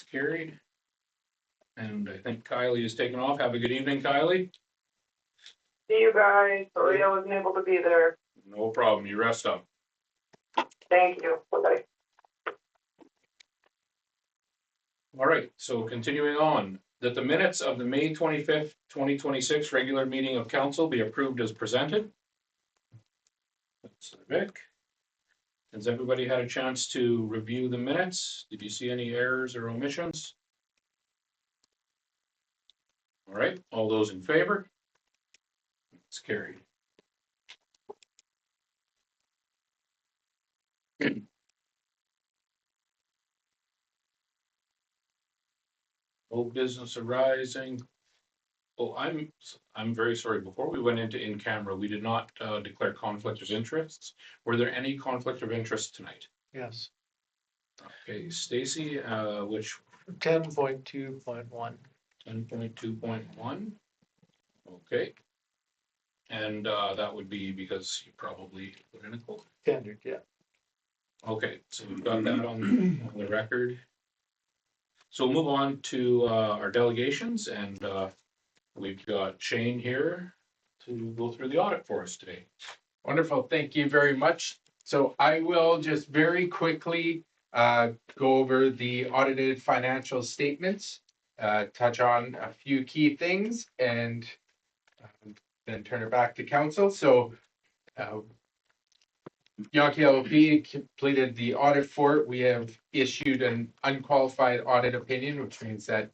It's carried. And I think Kylie is taking off. Have a good evening, Kylie. See you guys. Sorry I wasn't able to be there. No problem. You rest up. Thank you. Bye-bye. All right, so continuing on, that the minutes of the May 25th, 2026 regular meeting of council be approved as presented. That's Vic. Has everybody had a chance to review the minutes? Did you see any errors or omissions? All right, all those in favor? It's carried. Old business arising. Oh, I'm very sorry. Before we went into in camera, we did not declare conflict of interests. Were there any conflict of interest tonight? Yes, Okay, Stacy, which 10.2.1. 10.2.1. Okay. And that would be because you probably put in a quote. Standard, yeah. Okay, so we've got that on the record. So we'll move on to our delegations, and we've got Shane here to go through the audit for us today. Wonderful, thank you very much. So I will just very quickly go over the audited financial statements, touch on a few key things, and then turn it back to council. So Yonke LLP completed the audit for it. We have issued an unqualified audit opinion, which means that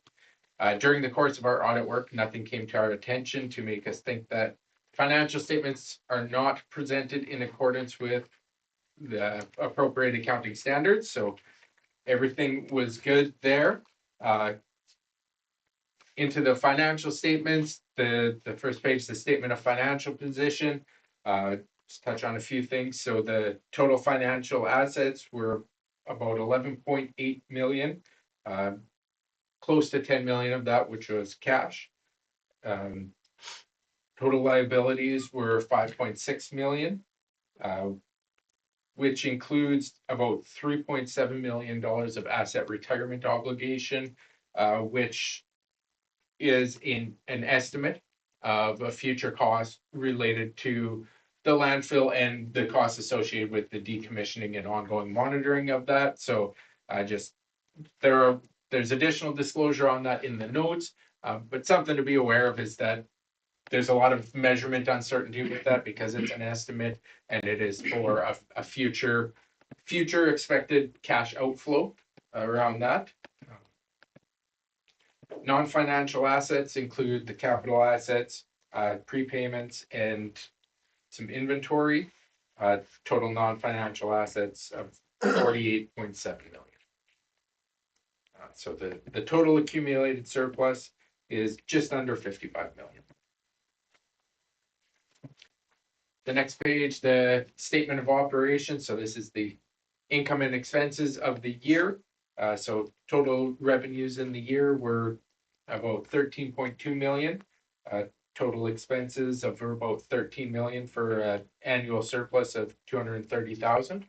during the course of our audit work, nothing came to our attention to make us think that financial statements are not presented in accordance with the appropriate accounting standards. So everything was good there. Into the financial statements, the first page, the statement of financial position. Just touch on a few things. So the total financial assets were about 11.8 million, close to 10 million of that, which was cash. Total liabilities were 5.6 million, which includes about 3.7 million dollars of asset retirement obligation, which is in an estimate of a future cost related to the landfill and the costs associated with the decommissioning and ongoing monitoring of that. So there's additional disclosure on that in the notes, but something to be aware of is that there's a lot of measurement uncertainty with that because it's an estimate and it is for a future expected cash outflow around that. Non-financial assets include the capital assets, prepayments, and some inventory. Total non-financial assets of 48.7 million. So the total accumulated surplus is just under 55 million. The next page, the statement of operations. So this is the income and expenses of the year. So total revenues in the year were about 13.2 million. Total expenses of about 13 million for an annual surplus of 230,000.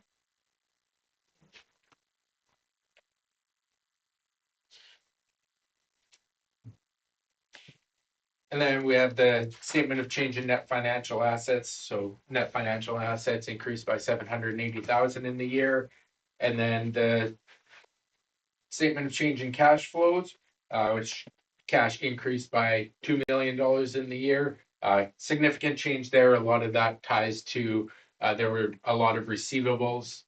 And then we have the statement of change in net financial assets. So net financial assets increased by 780,000 in the year. And then the statement of change in cash flows, which cash increased by $2 million in the year. Significant change there. A lot of that ties to there were a lot of receivables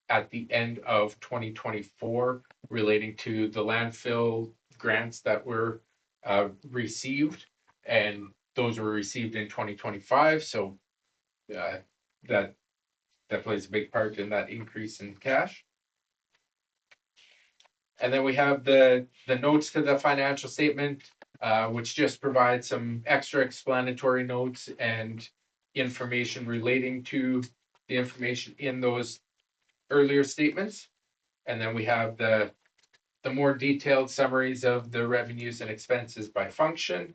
at the end of 2024 relating to the landfill grants that were received, and those were received in 2025. So that plays a big part in that increase in cash. And then we have the notes to the financial statement, which just provides some extra explanatory notes and information relating to the information in those earlier statements. And then we have the more detailed summaries of the revenues and expenses by function,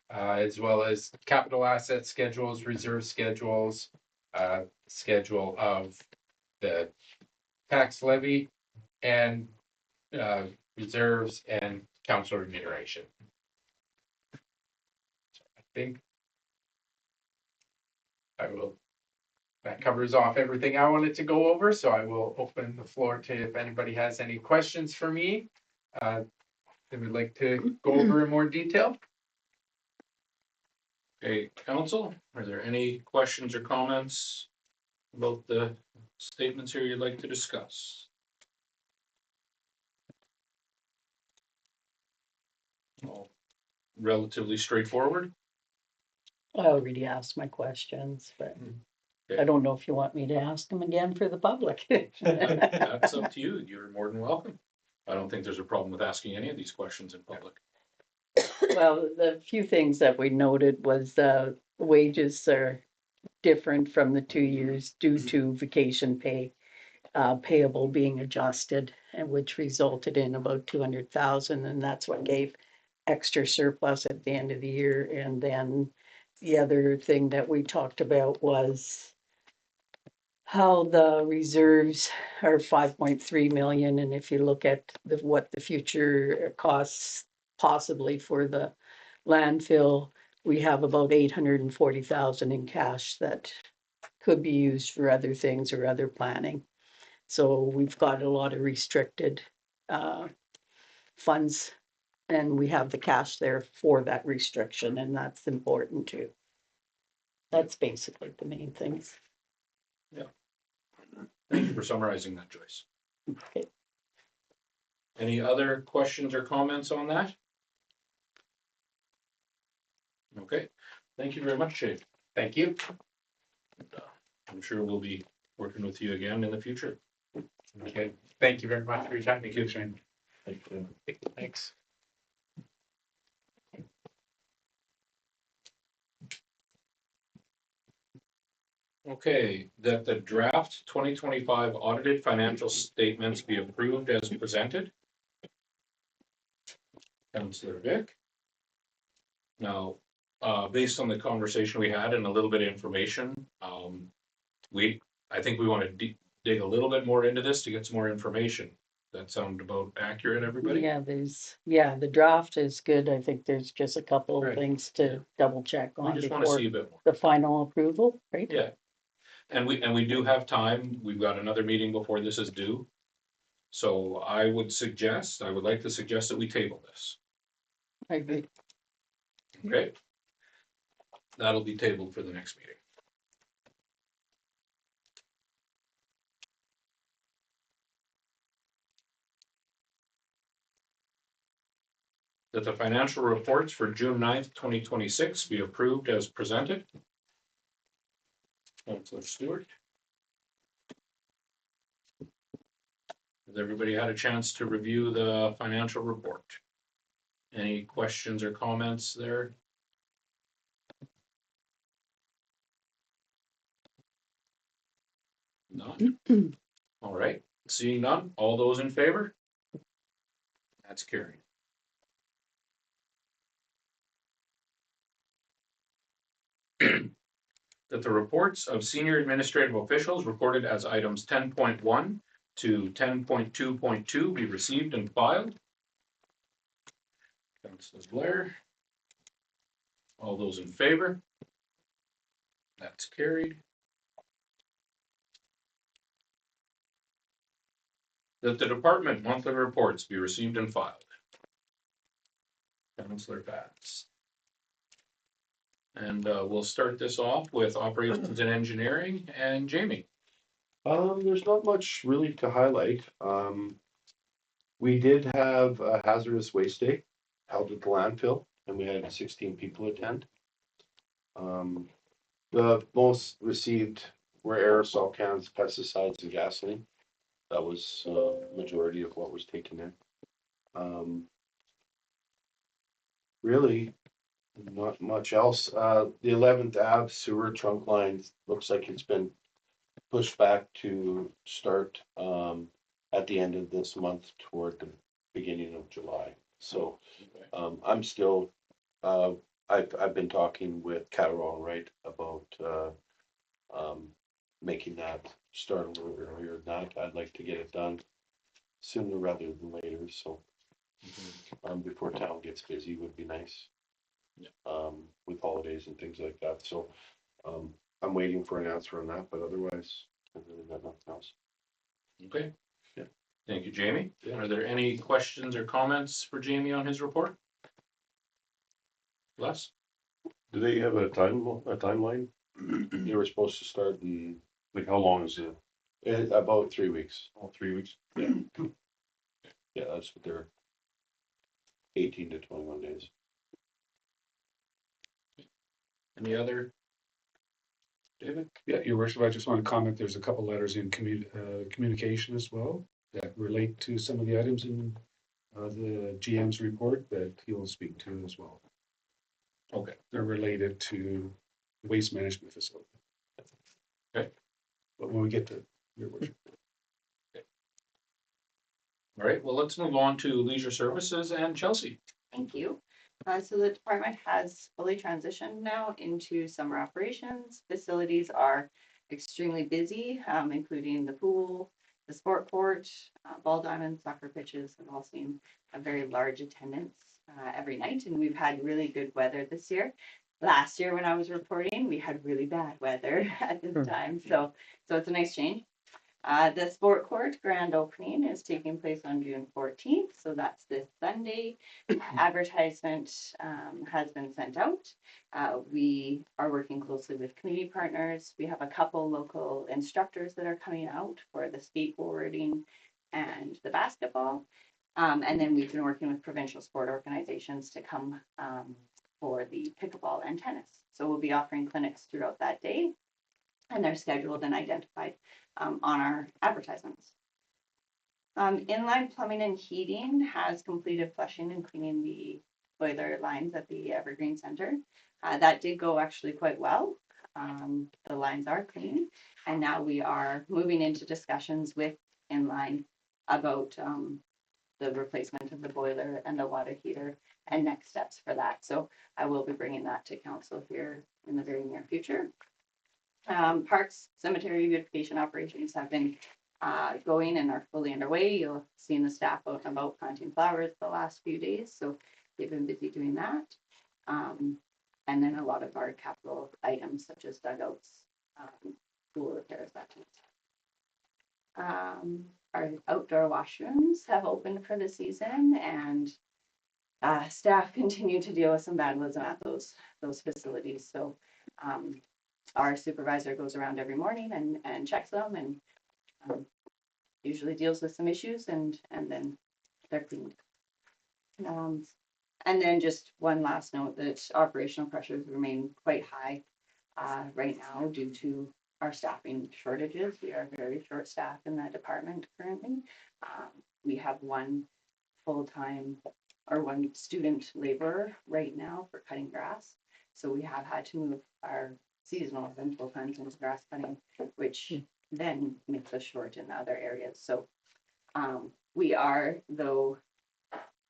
as well as capital asset schedules, reserve schedules, schedule of the tax levy, and reserves, and council remuneration. So I think that covers off everything I wanted to go over, so I will open the floor to if anybody has any questions for me. They would like to go over in more detail. Okay, council, are there any questions or comments about the statements here you'd like to discuss? All relatively straightforward. I already asked my questions, but I don't know if you want me to ask them again for the public. That's up to you. You're more than welcome. I don't think there's a problem with asking any of these questions in public. Well, the few things that we noted was wages are different from the 2 years due to vacation pay payable being adjusted, and which resulted in about 200,000, and that's what gave extra surplus at the end of the year. And then the other thing that we talked about was how the reserves are 5.3 million, and if you look at what the future costs possibly for the landfill, we have about 840,000 in cash that could be used for other things or other planning. So we've got a lot of restricted funds, and we have the cash there for that restriction, and that's important too. That's basically the main things. Thank you for summarizing that, Joyce. Okay. Any other questions or comments on that? Okay, thank you very much, Shane. Thank you. I'm sure we'll be working with you again in the future. Okay. Thank you very much for your time. Thank you. Shane. Thank you. Thanks. Okay, that the draft 2025 audited financial statements be approved as presented. Councillor Vic. Now, based on the conversation we had and a little bit of information, I think we want to dig a little bit more into this to get some more information. That sound about accurate, everybody? Yeah, the draft is good. I think there's just a couple of Right. things to double check We on just want to before see a bit more. the final approval, right? Yeah. And we do have time. We've got another meeting before this is due. So I would like to suggest that we table this. I agree. Okay? That'll be tabled for the next meeting. That the financial reports for June 9th, 2026 be approved as presented. Councillor Stewart. Has everybody had a chance to review the financial report? Any questions or comments there? None? All right, seeing none, all those in favor? That's carried. That the reports of senior administrative officials recorded as items 10.1 to 10.2.2 be received and filed. Councilor Blair. All those in favor? That's carried. That the department monthly reports be received and filed. Councilor Batts. And we'll start this off with operations and engineering and Jamie. There's not much really to highlight. We did have a hazardous waste day held at the landfill, and we had 16 people attend. The most received were aerosol cans, pesticides, and gasoline. That was majority of what was taken in. Really, not much else. The 11th Ave sewer trunk line looks like it's been pushed back to start at the end of this month toward the beginning of July. So I'm still I've been talking with Catterall Wright about making that start a little earlier than that. I'd like to get it done sooner rather than later. So Before town gets busy would be nice. Yeah. With holidays and things like that, so, I'm waiting for an answer on that, but otherwise, I've really got nothing else. Okay. Yeah. Thank you, Jamie. Yeah. Are there any questions or comments for Jamie on his report? Les? Do they have a timeline? You were supposed to start in, Like how long is it? about 3 weeks. All 3 weeks? Yeah, that's what they're 18 to 21 days. Any other? David? Yeah, your worship, I just want to comment, there's a couple letters in communication as well that relate to some of the items in the GM's report that he'll speak to as well. Okay. They're related to the waste management facility. Okay. But when we get to your worship. All right, well, let's move on to leisure services and Chelsea. Thank you. So the department has fully transitioned now into summer operations. Facilities are extremely busy, including the pool, the sport court, ball diamonds, soccer pitches have all seen a very large attendance every night, and we've had really good weather this year. Last year when I was reporting, we had really bad weather at this time, so it's a nice change. The sport court grand opening is taking place on June 14th, so that's this Sunday. Advertisement has been sent out. We are working closely with community partners. We have a couple local instructors that are coming out for the skateboarding and the basketball. And then we've been working with provincial sport organizations to come for the pickleball and tennis. So we'll be offering clinics throughout that day, and they're scheduled and identified on our advertisements. Inline plumbing and heating has completed flushing and cleaning the boiler lines at the Evergreen Center. That did go actually quite well. The lines are clean, and now we are moving into discussions with Inline about the replacement of the boiler and the water heater and next steps for that. So I will be bringing that to council here in the very near future. Parks, cemetery beautification operations have been going and are fully underway. You'll have seen the staff out and about planting flowers the last few days, so they've been busy doing that. And then a lot of our capital items such as dugouts, pool repairs, that kind of stuff. Our outdoor washrooms have opened for the season, and staff continue to deal with some vandalism at those facilities. So our supervisor goes around every morning and checks them, and usually deals with some issues, and then they're cleaned. And then just one last note that operational pressures remain quite high right now due to our staffing shortages. We are very short staffed in that department currently. We have one full-time or one student laborer right now for cutting grass. So we have had to move our seasonal and full-time into grass cutting, which then makes us short in other areas. So we are, though,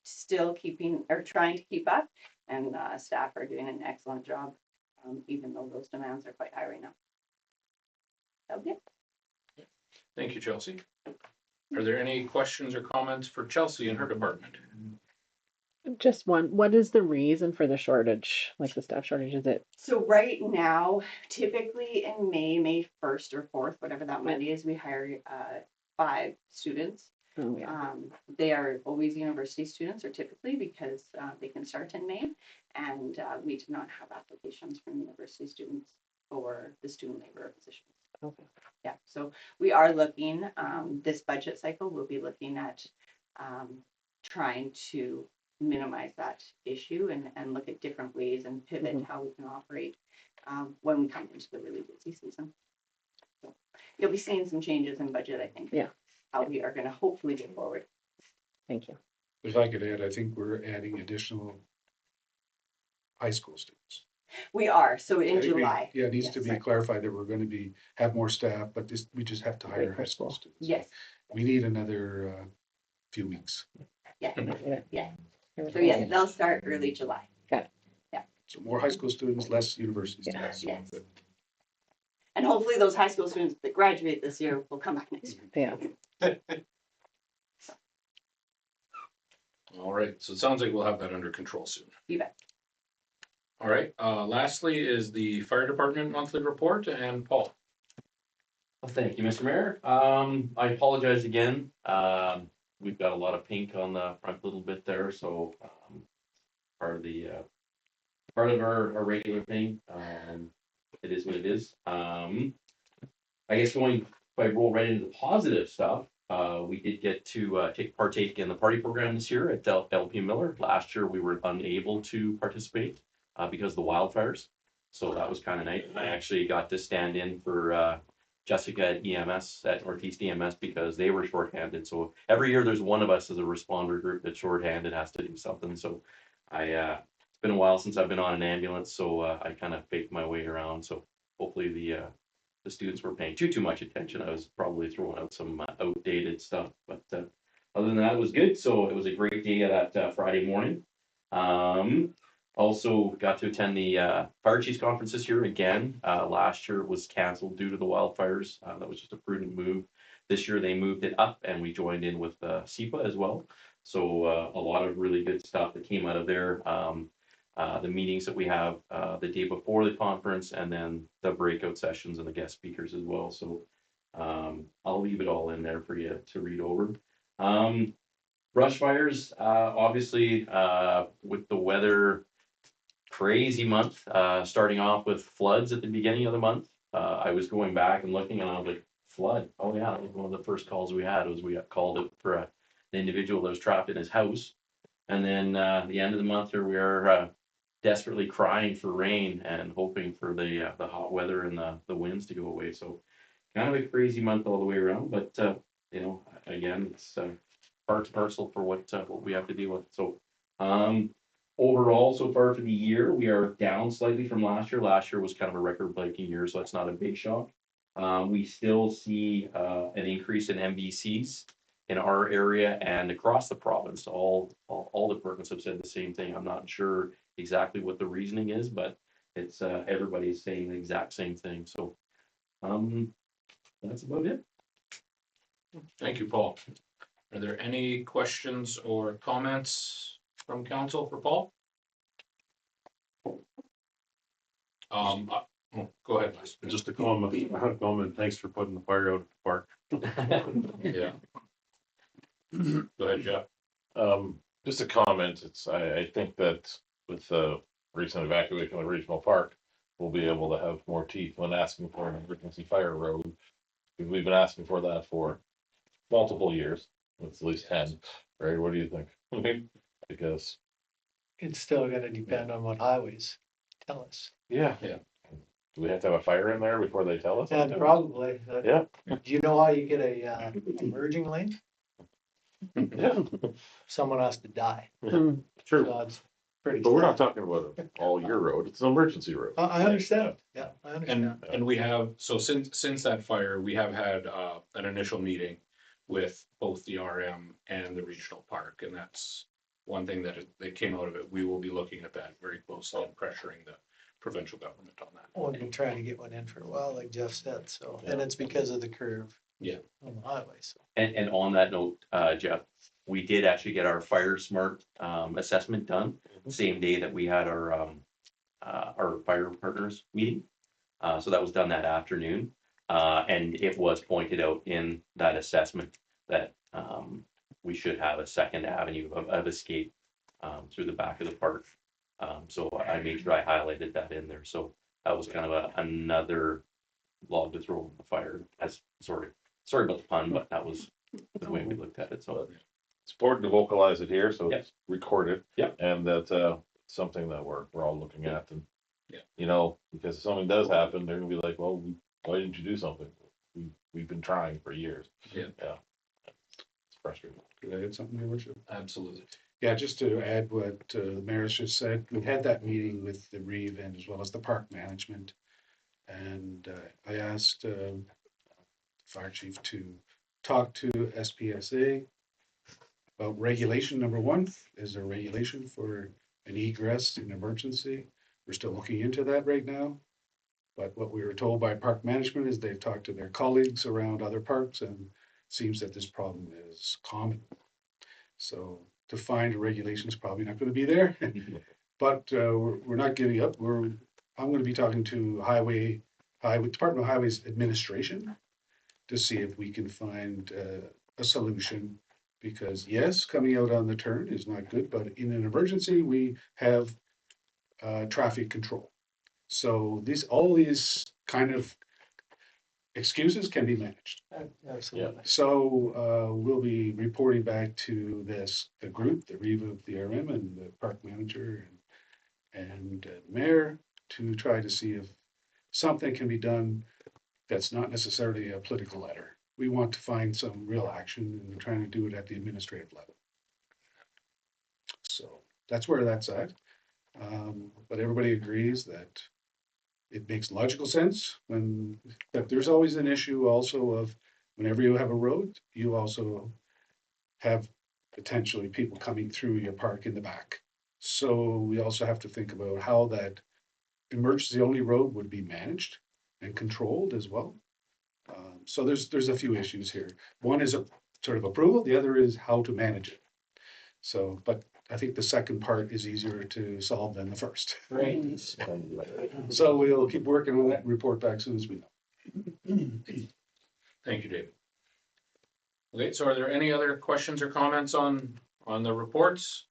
still keeping or trying to keep up, and staff are doing an excellent job, even though those demands are quite high right now. Okay. Thank you, Chelsea. Are there any questions or comments for Chelsea in her department? Just one, what is the reason for the shortage, like the staff shortage? Is it? So right now, typically in May 1st or 4th, whatever that Monday is, we hire 5 students. Oh, yeah. They are always university students, or typically, because they can start in May, and we do not have applications from university students for the student labor positions. Okay. Yeah, so we are looking, this budget cycle, we'll be looking at trying to minimize that issue and look at different ways and pivot how we can operate when we come into the really busy season. So you'll be seeing some changes in budget, I think. Yeah. How we are going to hopefully get forward. Thank you. If I could add, I think we're adding additional high school students. We are, so in I agree. July. Yeah, it needs Yes, to be sir. clarified that we're going to have more staff, but we just have to hire Wait for high school school. students. Yes, We need another few weeks. yeah. Yeah. So yes, they'll start early July. So more high school students, less university Yeah. students. Yes. And hopefully those high school students that graduate this year will come back next year. Yeah. All right, so it sounds like we'll have that under control soon. You bet. All right, lastly is the fire department monthly report, and Paul. Well, thank you, Mr. Mayor. I apologize again. We've got a lot of pink on the front little bit there, so, part of the, part of our regular thing. It is what it is. I guess if I roll right into the positive stuff, we did get to, partake in the party program this year at LP Miller. Last year, we were unable to participate, because of the wildfires. So that was kind of nice. I actually got to stand in for, Jessica at EMS, at Northeast EMS, because they were shorthanded. So every year there's one of us as a responder group that's shorthanded, has to do something. So it's been a while since I've been on an ambulance, so I kind of faked my way around. So hopefully the students were paying too much attention. I was probably throwing out some outdated stuff, but other than that, it was good. So it was a great day that Friday morning. Also got to attend the fire chiefs conference this year again. Last year it was canceled due to the wildfires. That was just a prudent move. This year they moved it up and we joined in with SEPA as well. So a lot of really good stuff that came out of there. The meetings that we have the day before the conference, and then the breakout sessions and the guest speakers as well. So I'll leave it all in there for you to read over. Brush fires, obviously, with the weather, crazy month, starting off with floods at the beginning of the month. I was going back and looking and I was like, flood. Oh yeah, one of the first calls we had was we got called out for an individual that was trapped in his house. And then the end of the month here, we are desperately crying for rain and hoping for the hot weather and the winds to go away. So kind of a crazy month all the way around, but you know, again, it's part and parcel for what we have to deal with. So overall, so far for the year, we are down slightly from last year. Last year was kind of a record-breaking year, so that's not a big shock. We still see an increase in MVCs in our area and across the province. All departments have said the same thing. I'm not sure exactly what the reasoning is, but it's everybody's saying the exact same thing. So that's about it. Thank you, Paul. Are there any questions or comments from council for Paul? Go ahead, Les. Just a comment, thanks for putting the fire out at the park. Yeah. Go ahead, Jeff. Just a comment, I think that with the recent evacuation of the regional park, we'll be able to have more teeth when asking for an emergency fire road. Because we've been asking for that for multiple years, it's at least 10, right? What do you think? Because, It's still gonna depend on what highways tell us. yeah. Yeah. Do we have to have a fire in there before they tell us? And probably, Yeah, do you know how you get a emerging lane? yeah, Someone has to die. Hmm. true. So it's pretty. But we're not sad. talking about an all year road, it's an emergency road. I understand, yeah, I understand. And we have, so since that fire, we have had an initial meeting with both the RM and the regional park, and that's one thing that came out of it. We will be looking at that very closely and pressuring the provincial government on that. Well, we've been trying to get one in for a while, like Jeff said, so, and it's because of the curve. Yeah. On the highway, so. And on that note, Jeff, we did actually get our Fire Smart assessment done same day that we had our fire partners meeting. So that was done that afternoon. And it was pointed out in that assessment that we should have a second avenue of escape through the back of the park. So I made sure I highlighted that in there. So that was kind of another log to throw in the fire. Sorry about the pun, but that was the way we looked at it. So It's important to vocalize it here, so Yeah. it's recorded. Yeah. And that's something that we're all looking at, and Yeah. you know, because if something does happen, they're gonna be like, well, why didn't you do something? We've been trying for years. Yeah. It's frustrating. Could I add something, Your Worship? Absolutely. Yeah, just to add what the mayor's just said, we had that meeting with the Reeve and as well as the park management. And I asked fire chief to talk to SPSA about regulation number one. Is there regulation for an egress in emergency? We're still looking into that right now. But what we were told by park management is they've talked to their colleagues around other parks, and it seems that this problem is common. So to find a regulation is probably not gonna be there. But we're not giving up. I'm gonna be talking to Highway Department of Highways Administration to see if we can find a solution. Because yes, coming out on the turn is not good, but in an emergency, we have traffic control. So all these kind of excuses can be managed. Absolutely. So we'll be reporting back to the group, the REVA, the RM, and the park manager and mayor to try to see if something can be done that's not necessarily a political letter. We want to find some real action, and we're trying to do it at the administrative level. So that's where that's at. But everybody agrees that it makes logical sense that there's always an issue also of whenever you have a road, you also have potentially people coming through your park in the back. So we also have to think about how that emergency only road would be managed and controlled as well. So there's a few issues here. One is a sort of approval, the other is how to manage it. So, but I think the second part is easier to solve than the first. Right. So we'll keep working on that and report back as soon as we know. Thank you, David. Okay, so are there any other questions or comments on the reports?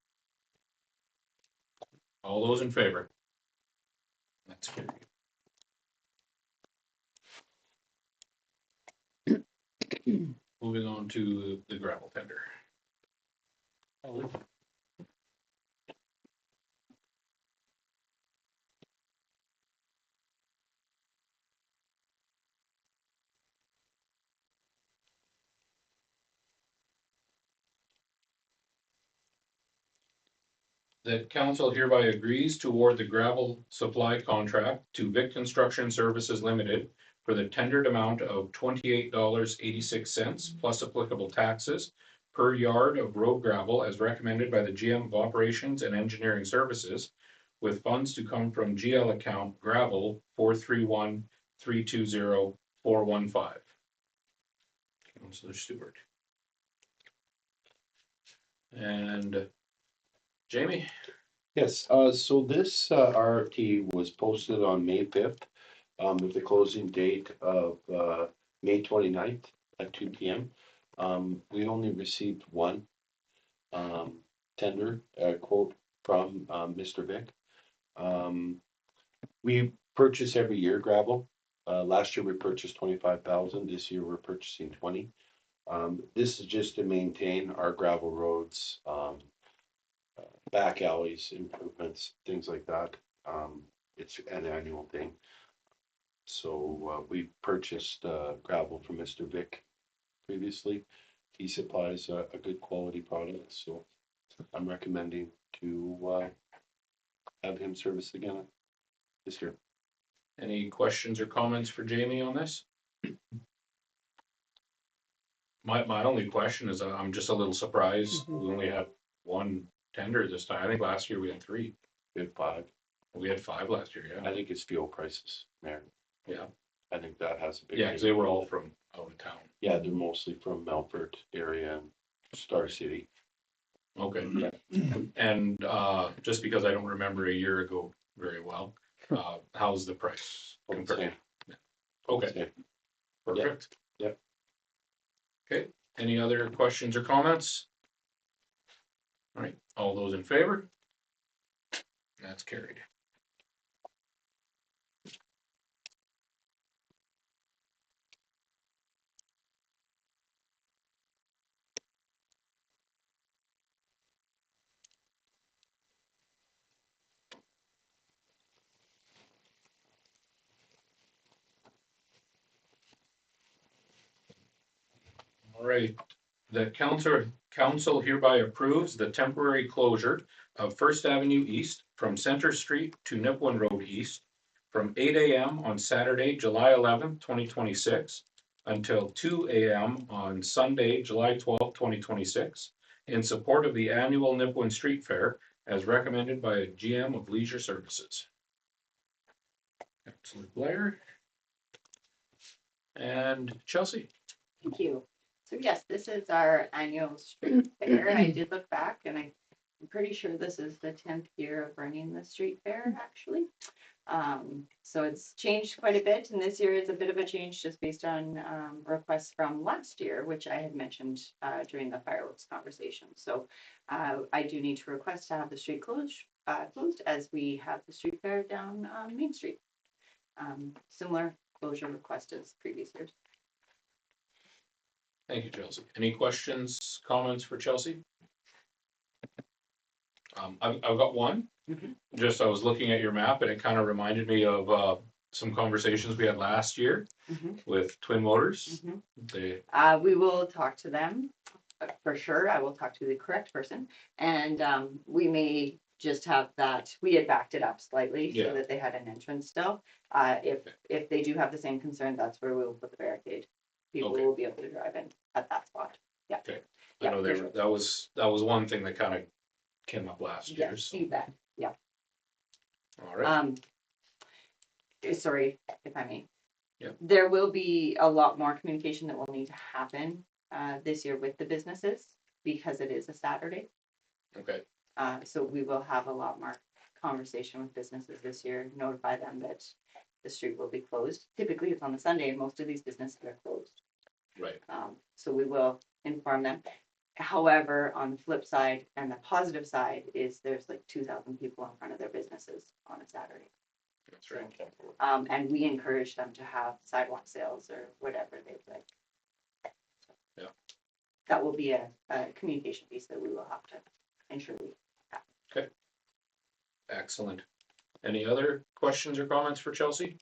All those in favor? That's carried. Moving on to the gravel tender. That council hereby agrees to award the gravel supply contract to Vic Construction Services Limited for the tendered amount of $28.86 plus applicable taxes per yard of road gravel as recommended by the GM of Operations and Engineering Services, with funds to come from GL account gravel 431-320-415. Councillor Stewart. And Jamie? Yes, so this RFT was posted on May 5th, with the closing date of May 29th at 2 p.m. We only received one tender quote from Mr. Vic. We purchase every year gravel. Last year we purchased 25,000. This year we're purchasing 20. This is just to maintain our gravel roads, back alleys, improvements, things like that. It's an annual thing. So we purchased gravel from Mr. Vic previously. He supplies a good quality product, so I'm recommending to have him service again this year. Any questions or comments for Jamie on this? My only question is I'm just a little surprised we only have one tender this time. I think last year we had 3. We had 5. We had 5 last year, yeah. I think it's fuel prices, Mayor. Yeah. I think that has a big. Yeah, because they were all from out of town. Yeah, they're mostly from Melfort area and Star City. Okay. And just because I don't remember a year ago very well, how's the price compared? Okay, Same. perfect. Yep. Okay, any other questions or comments? All right, all those in favor? That's carried. All right, the council hereby approves the temporary closure of First Avenue East from Center Street to Nipawin Road East from 8 a.m. on Saturday, July 11th, 2026 until 2 a.m. on Sunday, July 12th, 2026 in support of the annual Nipawin Street Fair as recommended by GM of Leisure Services. Councilor Blair. And Chelsea. Thank you. So yes, this is our annual street fair. I did look back and I pretty sure this is the 10th year of running the street fair, actually. So it's changed quite a bit, and this year is a bit of a change just based on requests from last year, which I had mentioned during the fireworks conversation. So I do need to request to have the street closed as we have the street fair down Main Street. Similar closure request as previous years. Thank you, Chelsea. Any questions, comments for Chelsea? I've got one. Mhm. Just, I was looking at your map and it kind of reminded me of some conversations we had last year Mhm. with Twin Motors. Mhm. They, We will talk to them, for sure. I will talk to the correct person. And we may just have that, we had backed it up slightly Yeah. so that they had an entrance still. If they do have the same concern, that's where we will put the barricade. People Okay. will be able to drive in at that spot. Yeah. I Yeah, know for sure. that was one thing that kind of came up last year. Yes, So, you bet. Yeah. all right. Sorry, if I may. Yep. There will be a lot more communication that will need to happen this year with the businesses because it is a Saturday. Okay. So we will have a lot more conversation with businesses this year, notify them that the street will be closed. Typically, it's on a Sunday, and most of these businesses are closed. Right. So we will inform them. However, on the flip side and the positive side is there's like 2,000 people in front of their businesses on a Saturday. That's right. And we encourage them to have sidewalk sales or whatever they'd like. Yeah. That will be a communication piece that we will have to ensure we have. Okay. Excellent. Any other questions or comments for Chelsea?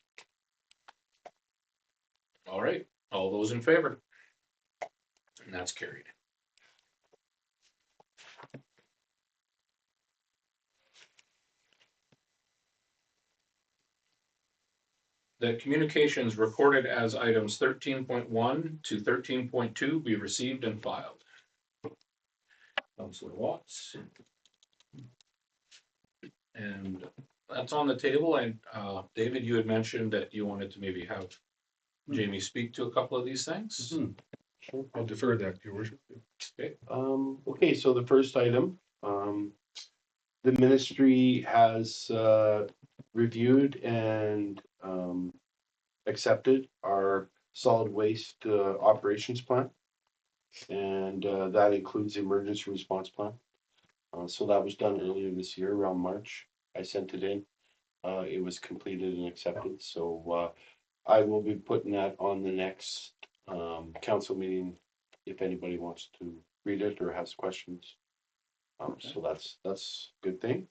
All right. All those in favor? And that's carried. The communications recorded as items 13.1 to 13.2 be received and filed. Councilor Watts. And that's on the table. And David, you had mentioned that you wanted to maybe have Jamie speak to a couple of these things. Sure, I'll defer that, your worship. Okay. Okay, so the first item, the ministry has reviewed and accepted our solid waste operations plan. And that includes the emergency response plan. So that was done earlier this year, around March. I sent it in. It was completed and accepted. So I will be putting that on the next council meeting if anybody wants to read it or has questions. So that's a good thing.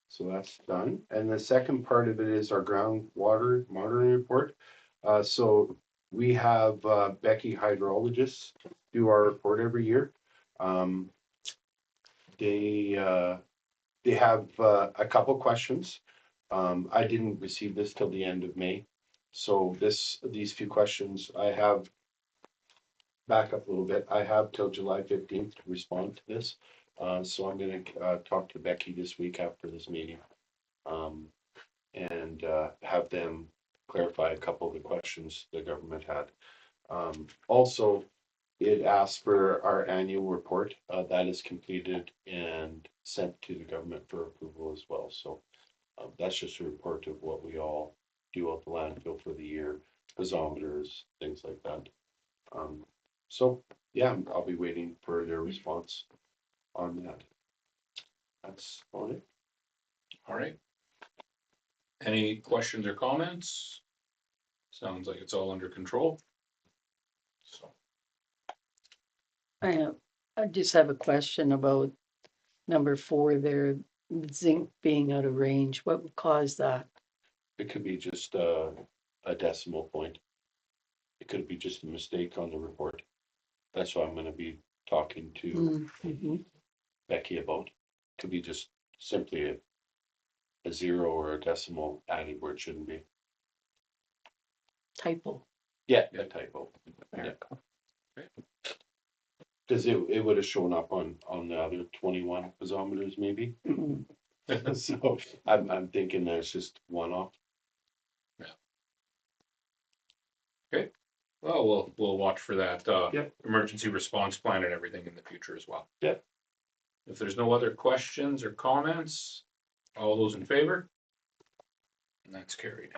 So that's done. And the second part of it is our groundwater monitoring report. So we have Becky hydrologists do our report every year. They have a couple questions. I didn't receive this till the end of May. So these few questions I have, back up a little bit, I have till July 15th to respond to this. So I'm gonna talk to Becky this week after this meeting. And have them clarify a couple of the questions the government had. Also, it asked for our annual report, that is completed and sent to the government for approval as well. So that's just a report of what we all do at the landfill for the year, piezometers, things like that. So yeah, I'll be waiting for their response on that. That's all it. All right. Any questions or comments? Sounds like it's all under control. So, I just have a question about number 4 there, zinc being out of range. What would cause that? It could be just a decimal point. It could be just a mistake on the report. That's what I'm gonna be talking to Mhm. Becky about. Could be just simply a zero or a decimal added where it shouldn't be. Typo. Yeah, a typo. Yeah. Cause it would have shown up on the other 21 piezometers maybe. Mhm. So I'm thinking there's just one off. well, we'll watch for that Yep. emergency response plan and everything in the future as well. Yep. If there's no other questions or comments, all those in favor? And that's carried.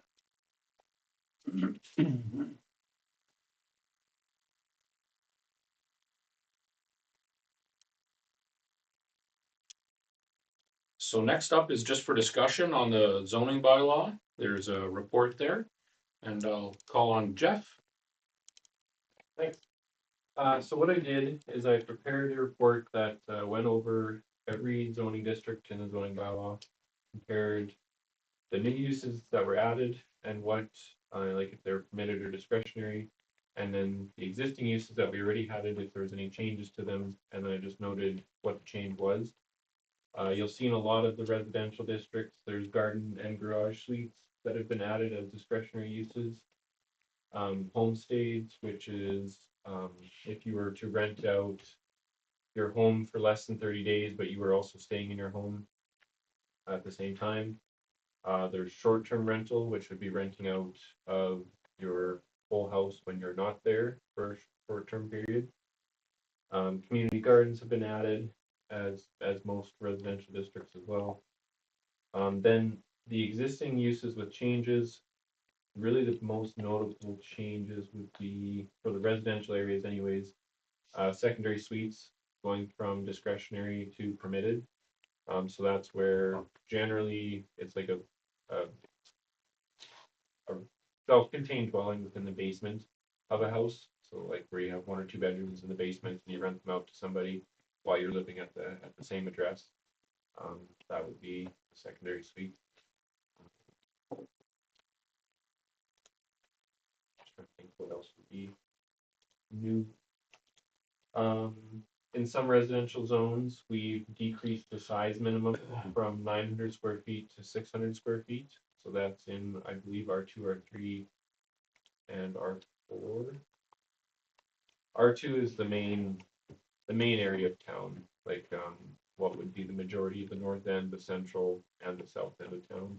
So next up is just for discussion on the zoning bylaw. There's a report there, and I'll call on Jeff. Thanks. So what I did is I prepared a report that went over every zoning district in the zoning bylaw, compared the new uses that were added and what, like if they're permitted or discretionary, and then the existing uses that we already had it, if there was any changes to them, and then I just noted what the change was. You'll see in a lot of the residential districts, there's garden and garage suites that have been added as discretionary uses. Homestays, which is if you were to rent out your home for less than 30 days, but you were also staying in your home at the same time. There's short-term rental, which would be renting out of your whole house when you're not there for a short-term period. Community gardens have been added as most residential districts as well. Then the existing uses with changes, really the most notable changes would be for the residential areas anyways, secondary suites going from discretionary to permitted. So that's where generally it's like a self-contained dwelling within the basement of a house. So like where you have one or two bedrooms in the basement and you rent them out to somebody while you're living at the same address. That would be a secondary suite. Just trying to think what else would be new. In some residential zones, we decreased the size minimum from 900 square feet to 600 square feet. So that's in, I believe, R2, R3, and R4. R2 is the main area of town, like what would be the majority of the north end, the central, and the south end of town.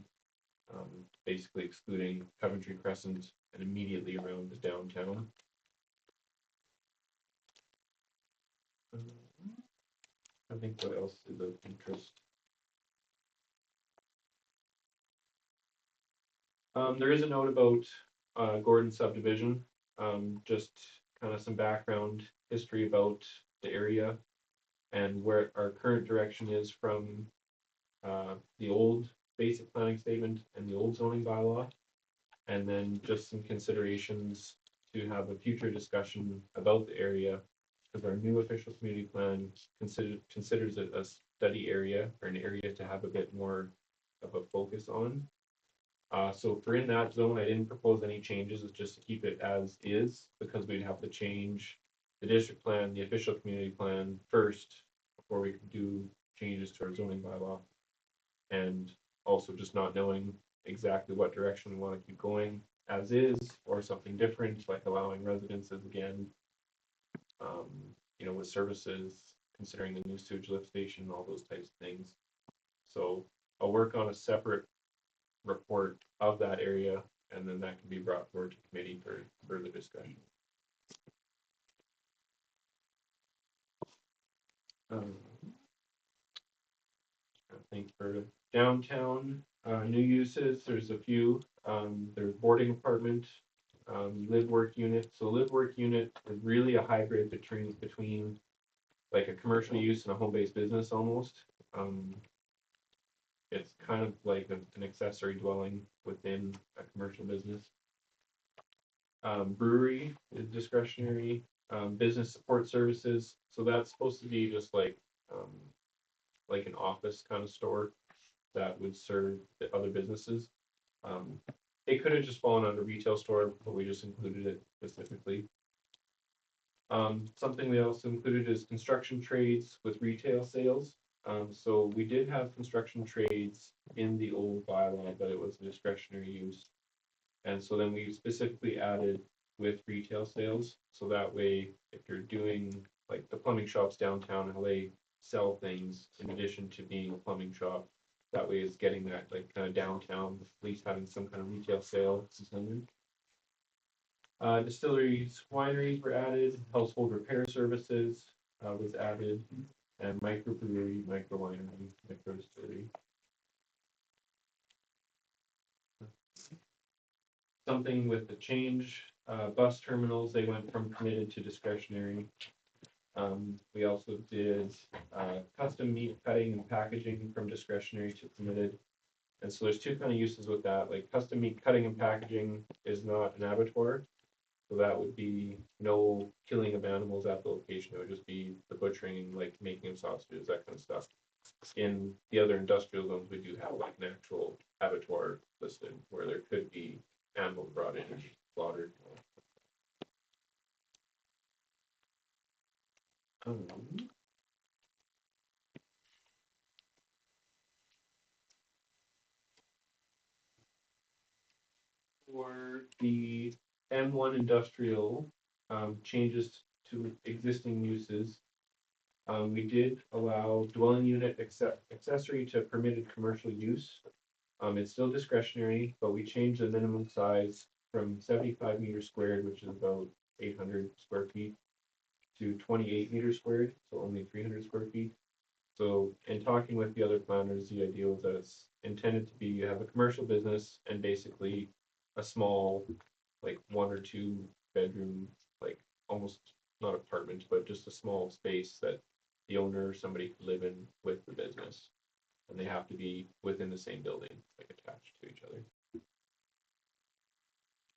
Basically excluding Coventry Crescent and immediately around the downtown. I think what else is of interest? There is a note about Gordon subdivision, just kind of some background history about the area and where our current direction is from the old basic planning statement and the old zoning bylaw, and then just some considerations to have a future discussion about the area, because our new official community plan considers it a study area or an area to have a bit more of a focus on. So for in that zone, I didn't propose any changes, it's just to keep it as is, because we'd have to change the district plan, the official community plan first, before we could do changes to our zoning bylaw. And also just not knowing exactly what direction we want to keep going as is, or something different, like allowing residences again, with services, considering the new sewage lift station, all those types of things. So I'll work on a separate report of that area, and then that can be brought forward to committee for further discussion. I think for downtown, new uses, there's a few. There's boarding apartment, live work unit. So live work unit is really a hybrid between like a commercial use and a home-based business almost. It's kind of like an accessory dwelling within a commercial business. Brewery is discretionary. Business support services. So that's supposed to be just like an office kind of store that would serve the other businesses. It could have just fallen under retail store, but we just included it specifically. Something we also included is construction trades with retail sales. So we did have construction trades in the old bylaw, but it was a discretionary use. And so then we specifically added with retail sales. So that way, if you're doing like the plumbing shops downtown, how they sell things in addition to being a plumbing shop, that way it's getting that like kind of downtown, at least having some kind of retail sale. Distilleries, wineries were added, household repair services was added. and microbrewery, microwinery, microdistillery. Something with the change, bus terminals, they went from permitted to discretionary. We also did, custom meat cutting and packaging from discretionary to permitted. And so there's two kind of uses with that, like custom meat cutting and packaging is not an abattoir. So that would be no killing of animals at the location, it would just be the butchering, like making of sausages, that kind of stuff. In the other industrial zones, we do have like an actual abattoir listed, where there could be animals brought in and slaughtered. For the M1 industrial, changes to existing uses. We did allow dwelling unit accessory to permitted commercial use. It's still discretionary, but we changed the minimum size from 75 meters squared, which is about 800 square feet, to 28 meters squared, so only 300 square feet. So in talking with the other planners, the idea was that it's intended to be, you have a commercial business and basically a small, like 1 or 2 bedroom, like almost not apartment, but just a small space that the owner or somebody could live in with the business. And they have to be within the same building, like attached to each other.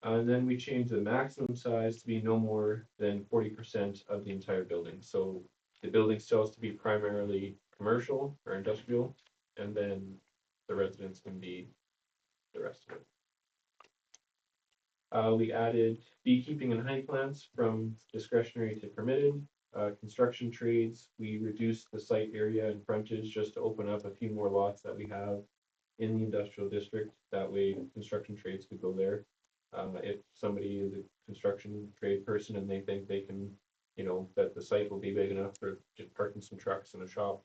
And then we changed the maximum size to be no more than 40% of the entire building. So the building still has to be primarily commercial or industrial, and then the residents can be the rest of it. We added beekeeping and honey plants from discretionary to permitted. Construction trades, we reduced the site area and frontage just to open up a few more lots that we have in the industrial district. That way construction trades could go there. If somebody is a construction trade person and they think they can, that the site will be big enough for just parking some trucks in a shop,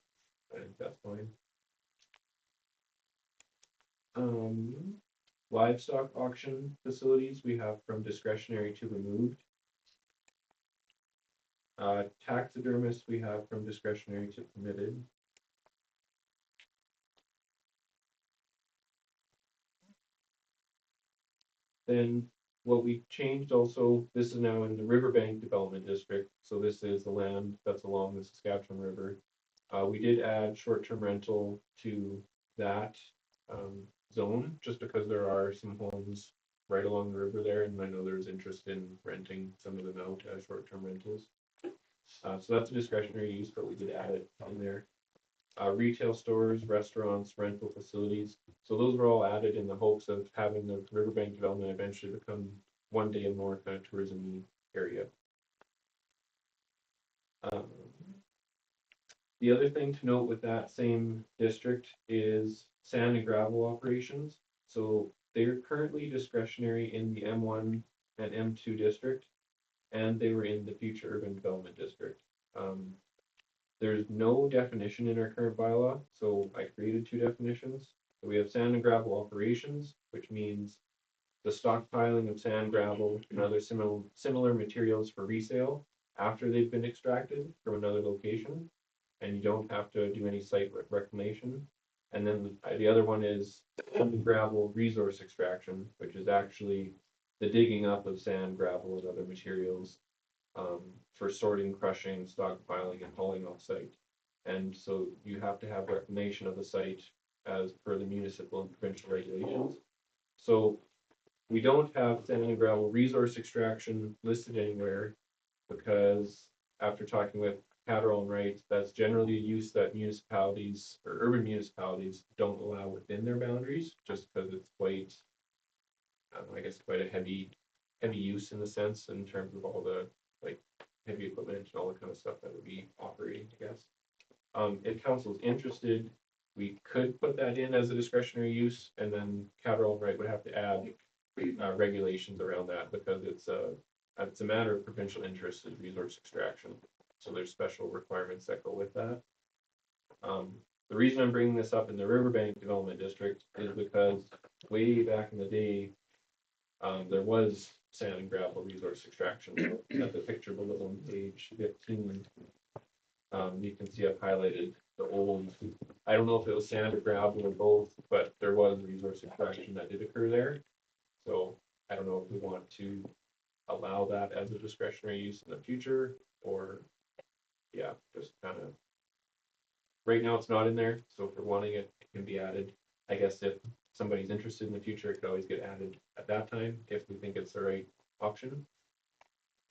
I think that's fine. Livestock auction facilities, we have from discretionary to removed. Taxidermists, we have from discretionary to permitted. Then what we changed also, this is now in the Riverbank Development District, so this is the land that's along the Saskatchewan River. We did add short-term rental to that zone, just because there are some homes right along the river there, and I know there's interest in renting some of them out as short-term rentals. So that's a discretionary use, but we did add it in there. Retail stores, restaurants, rental facilities. So those were all added in the hopes of having the Riverbank development eventually become one day and more kind of tourism area. The other thing to note with that same district is sand and gravel operations. So they're currently discretionary in the M1 and M2 district, and they were in the future urban development district. There's no definition in our current bylaw, so I created 2 definitions. So we have sand and gravel operations, which means the stockpiling of sand, gravel, and other similar materials for resale after they've been extracted from another location, and you don't have to do any site reclamation. And then the other one is gravel resource extraction, which is actually the digging up of sand, gravel, and other materials for sorting, crushing, stockpiling, and hauling off site. And so you have to have reclamation of the site as per the municipal and provincial regulations. So we don't have sand and gravel resource extraction listed anywhere, because after talking with Catterall and Wright, that's generally a use that municipalities or urban municipalities don't allow within their boundaries, just because it's quite, I guess, quite a heavy use in the sense, in terms of all the like heavy equipment and all the kind of stuff that would be operating, I guess. If council's interested, we could put that in as a discretionary use, and then Catterall and Wright would have to add regulations around that, because it's a matter of provincial interest in resource extraction. So there's special requirements that go with that. The reason I'm bringing this up in the Riverbank Development District is because way back in the day, there was sand and gravel resource extraction. At the picture below on page 15, You can see I've highlighted the old, I don't know if it was sand or gravel or both, but there was resource extraction that did occur there. So I don't know if we want to allow that as a discretionary use in the future, or, yeah, just kind of. Right now, it's not in there, so if we're wanting it, it can be added. I guess if somebody's interested in the future, it could always get added at that time, if we think it's the right option.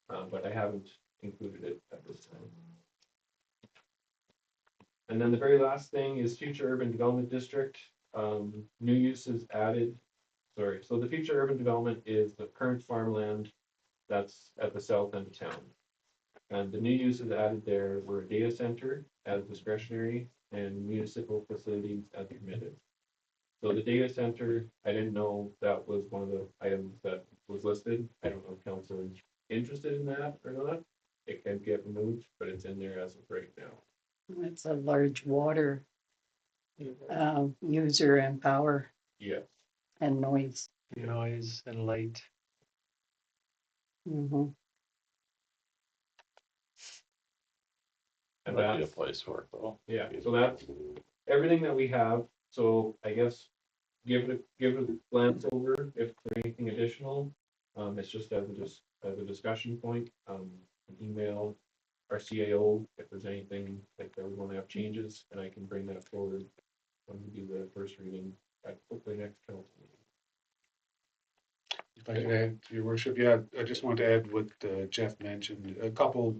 But I haven't included it at this time. And then the very last thing is future urban development district, new uses added. Sorry, so the future urban development is the current farmland that's at the south end of town. And the new uses added there were a data center as discretionary and municipal facilities as permitted. So the data center, I didn't know that was one of the items that was listed. I don't know if council is interested in that or not. It can get removed, but it's in there as of right now. It's a large water user and power Yes. and noise. Noise and light. Mhm. And Might be a that's, place for it though. yeah, so that's everything that we have. So I guess give it a glance over if there's anything additional. It's just as a discussion point. Email our CAO if there's anything like that we want to have changes, and I can bring that forward when we do the first reading at hopefully next council meeting. If I could add, your worship, yeah, I just want to add what Jeff mentioned, a couple,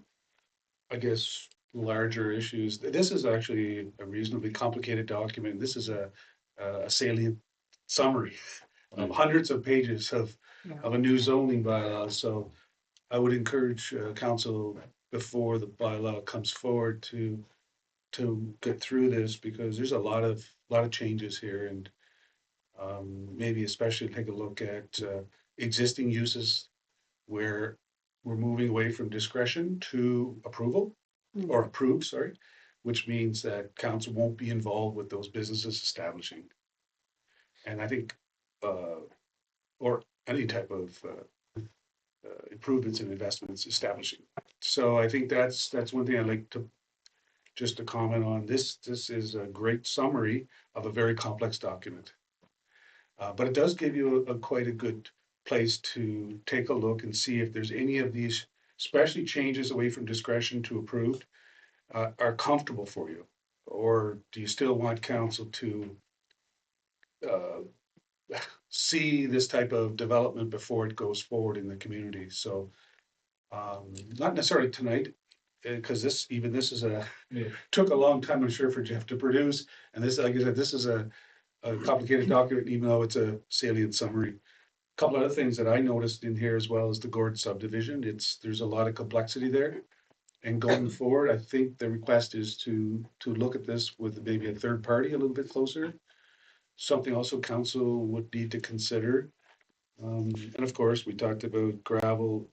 I guess, larger issues. This is actually a reasonably complicated document. This is a salient summary of hundreds of pages of a new zoning bylaw. So I would encourage council before the bylaw comes forward to get through this, because there's a lot of changes here, and maybe especially take a look at existing uses where we're moving away from discretion to approval, or approved, sorry, which means that council won't be involved with those businesses establishing. And I think, or any type of improvements and investments establishing. So I think that's one thing I'd like to just to comment on. This is a great summary of a very complex document. But it does give you quite a good place to take a look and see if there's any of these, especially changes away from discretion to approved, are comfortable for you. Or do you still want council to see this type of development before it goes forward in the community? So not necessarily tonight, because this is took a long time, I'm sure, for Jeff to produce. And this, like I said, this is a complicated document, even though it's a salient summary. A couple other things that I noticed in here as well is the Gord subdivision. There's a lot of complexity there. And going forward, I think the request is to look at this with maybe a third party a little bit closer. Something also council would need to consider. And of course, we talked about gravel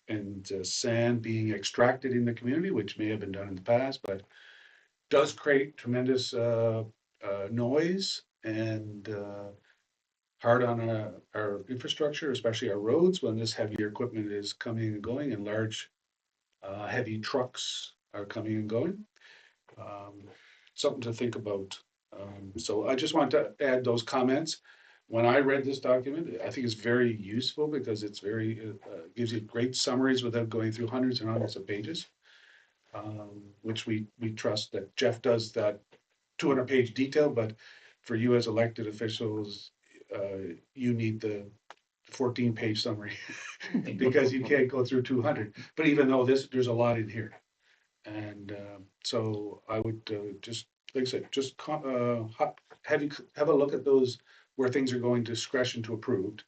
and sand being extracted in the community, which may have been done in the past, but does create tremendous noise and hard on our infrastructure, especially our roads, when this heavier equipment is coming and going, and large heavy trucks are coming and going. Something to think about. So I just want to add those comments. When I read this document, I think it's very useful because it's gives you great summaries without going through hundreds and hundreds of pages, which we trust that Jeff does that 200-page detail, but for you as elected officials, you need the 14-page summary because you can't go through 200. But even though there's a lot in here. And so I would just, like I said, just have a look at those where things are going discretion to approved.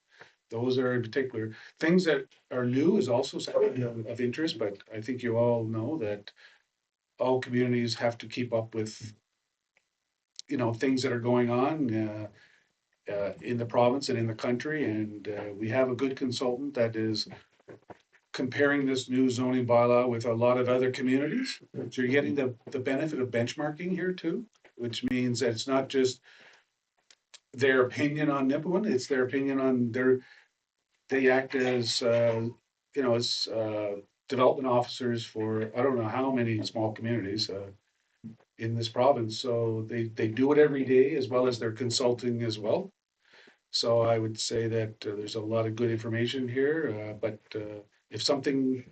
Those are in particular. Things that are new is also something of interest, but I think you all know that all communities have to keep up with, things that are going on in the province and in the country. And we have a good consultant that is comparing this new zoning bylaw with a lot of other communities. So you're getting the benefit of benchmarking here too, which means that it's not just their opinion on Nipawin, it's their opinion on they act as, as development officers for, I don't know how many small communities, in this province, so they do it every day as well as they're consulting as well. So I would say that there's a lot of good information here, but if something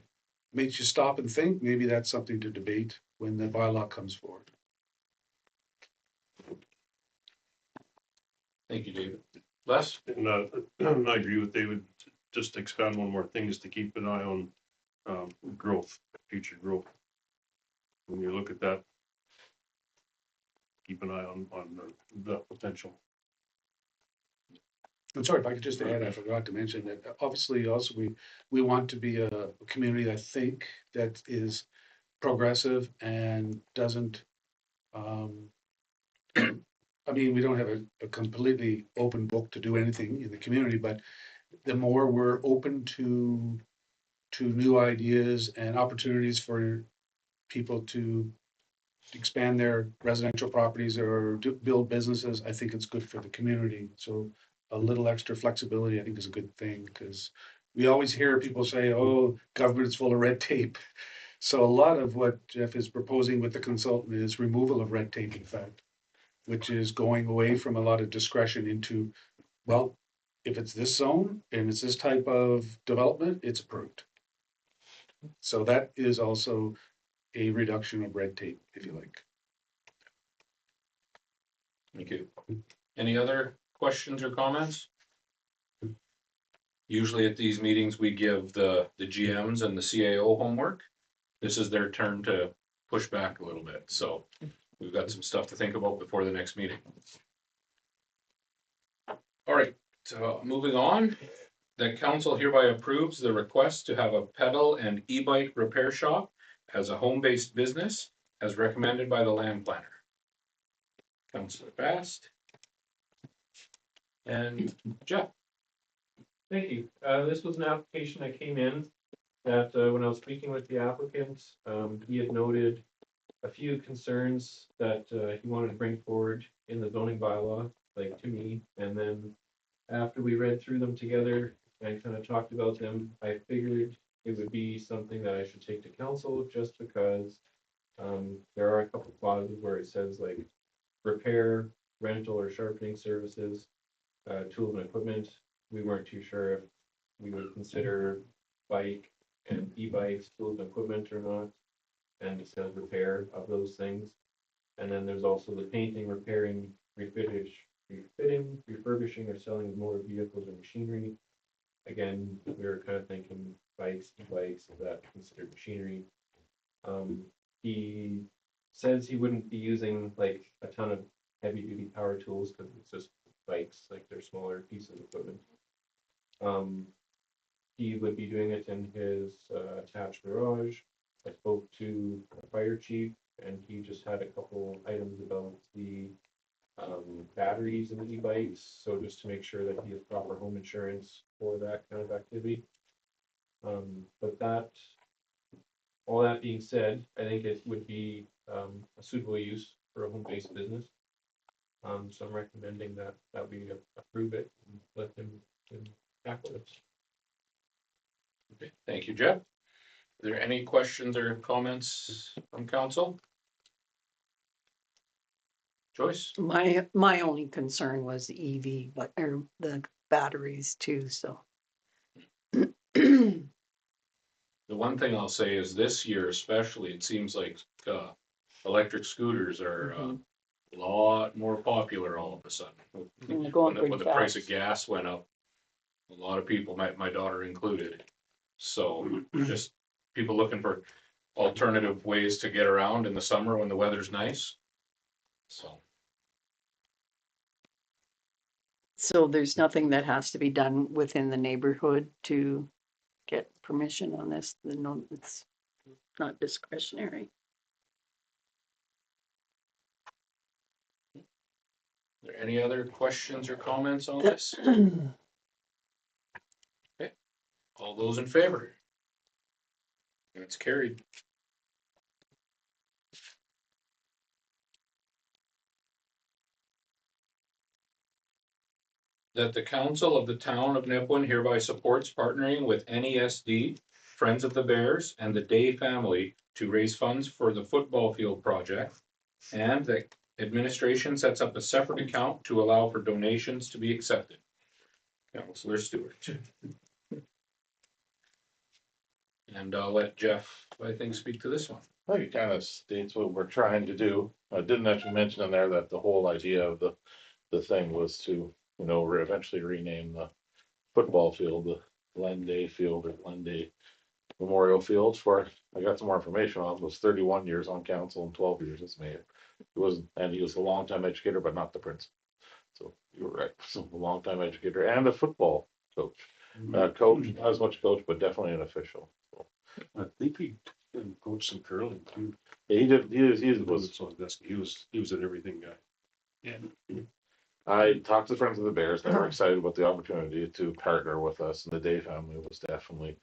makes you stop and think, maybe that's something to debate when the bylaw comes forward. Thank you, David. Les? And I agree with David, just expand one more thing is to keep an eye on growth, future growth. When you look at that, keep an eye on the potential. I'm sorry, if I could just add, I forgot to mention that obviously also we want to be a community, I think, that is progressive and doesn't, I mean, we don't have a completely open book to do anything in the community, but the more we're open to new ideas and opportunities for people to expand their residential properties or build businesses, I think it's good for the community. So a little extra flexibility, I think, is a good thing, because we always hear people say, oh, government's full of red tape. So a lot of what Jeff is proposing with the consultant is removal of red tape, in fact, which is going away from a lot of discretion into, well, if it's this zone and it's this type of development, it's approved. So that is also a reduction of red tape, if you like. Thank you. Any other questions or comments? Usually at these meetings, we give the GMs and the CAO homework. This is their turn to push back a little bit, so we've got some stuff to think about before the next meeting. All right, so moving on, the council hereby approves the request to have a pedal and e-bike repair shop as a home-based business as recommended by the land planner. Councilor Fast. And Jeff. Thank you. This was an application that came in that when I was speaking with the applicant, he had noted a few concerns that he wanted to bring forward in the zoning bylaw, like to me. And then after we read through them together and kind of talked about them, I figured it would be something that I should take to council, just because there are a couple clauses where it says like repair, rental or sharpening services, tools and equipment. We weren't too sure if we would consider bike and e-bikes tools and equipment or not, and it says repair of those things. And then there's also the painting, repairing, refitting, refurbishing or selling of motor vehicles or machinery. Again, we were kind of thinking bikes, e-bikes, that considered machinery. He says he wouldn't be using like a ton of heavy duty power tools because it's just bikes, like they're smaller pieces of equipment. He would be doing it in his attached garage. I spoke to the fire chief and he just had a couple items about the batteries in the e-bikes. So just to make sure that he has proper home insurance for that kind of activity. But that, all that being said, I think it would be a suitable use for a home-based business. So I'm recommending that we approve it and let them tackle it. Okay, thank you, Jeff. Are there any questions or comments from council? Joyce? My only concern was the EV, but or the batteries too, so. The one thing I'll say is this year especially, it seems like electric scooters are a lot more popular all of a sudden. When the price of gas went up, a lot of people, my daughter included. So just people looking for alternative ways to get around in the summer when the weather's nice. So there's nothing that has to be done within the neighborhood to get permission on this, no, it's not discretionary. Are there any other questions or comments on this? Okay, all those in favor? That's carried. That the council of the town of Nipawin hereby supports partnering with NESD Friends of the Bears, and the Day family to raise funds for the football field project. And that administration sets up a separate account to allow for donations to be accepted. Councillor Stewart. And I'll let Jeff, I think, speak to this one. Well, it kind of states what we're trying to do. I didn't actually mention in there that the whole idea of the thing was to, you know, eventually rename the football field, the Glen Day Field or Glen Day Memorial Field. For I got some more information on it. It was 31 years on council and 12 years as mayor. It was, and he was a longtime educator, but not the principal. So you were right. So a longtime educator and a football coach. Coach, not as much coach, but definitely an official. So, I think he coached some curling too. yeah, he did. He was. So that's, he was an everything guy. Yeah. I talked to Friends of the Bears. They were excited about the opportunity to partner with us, and the Day family was definitely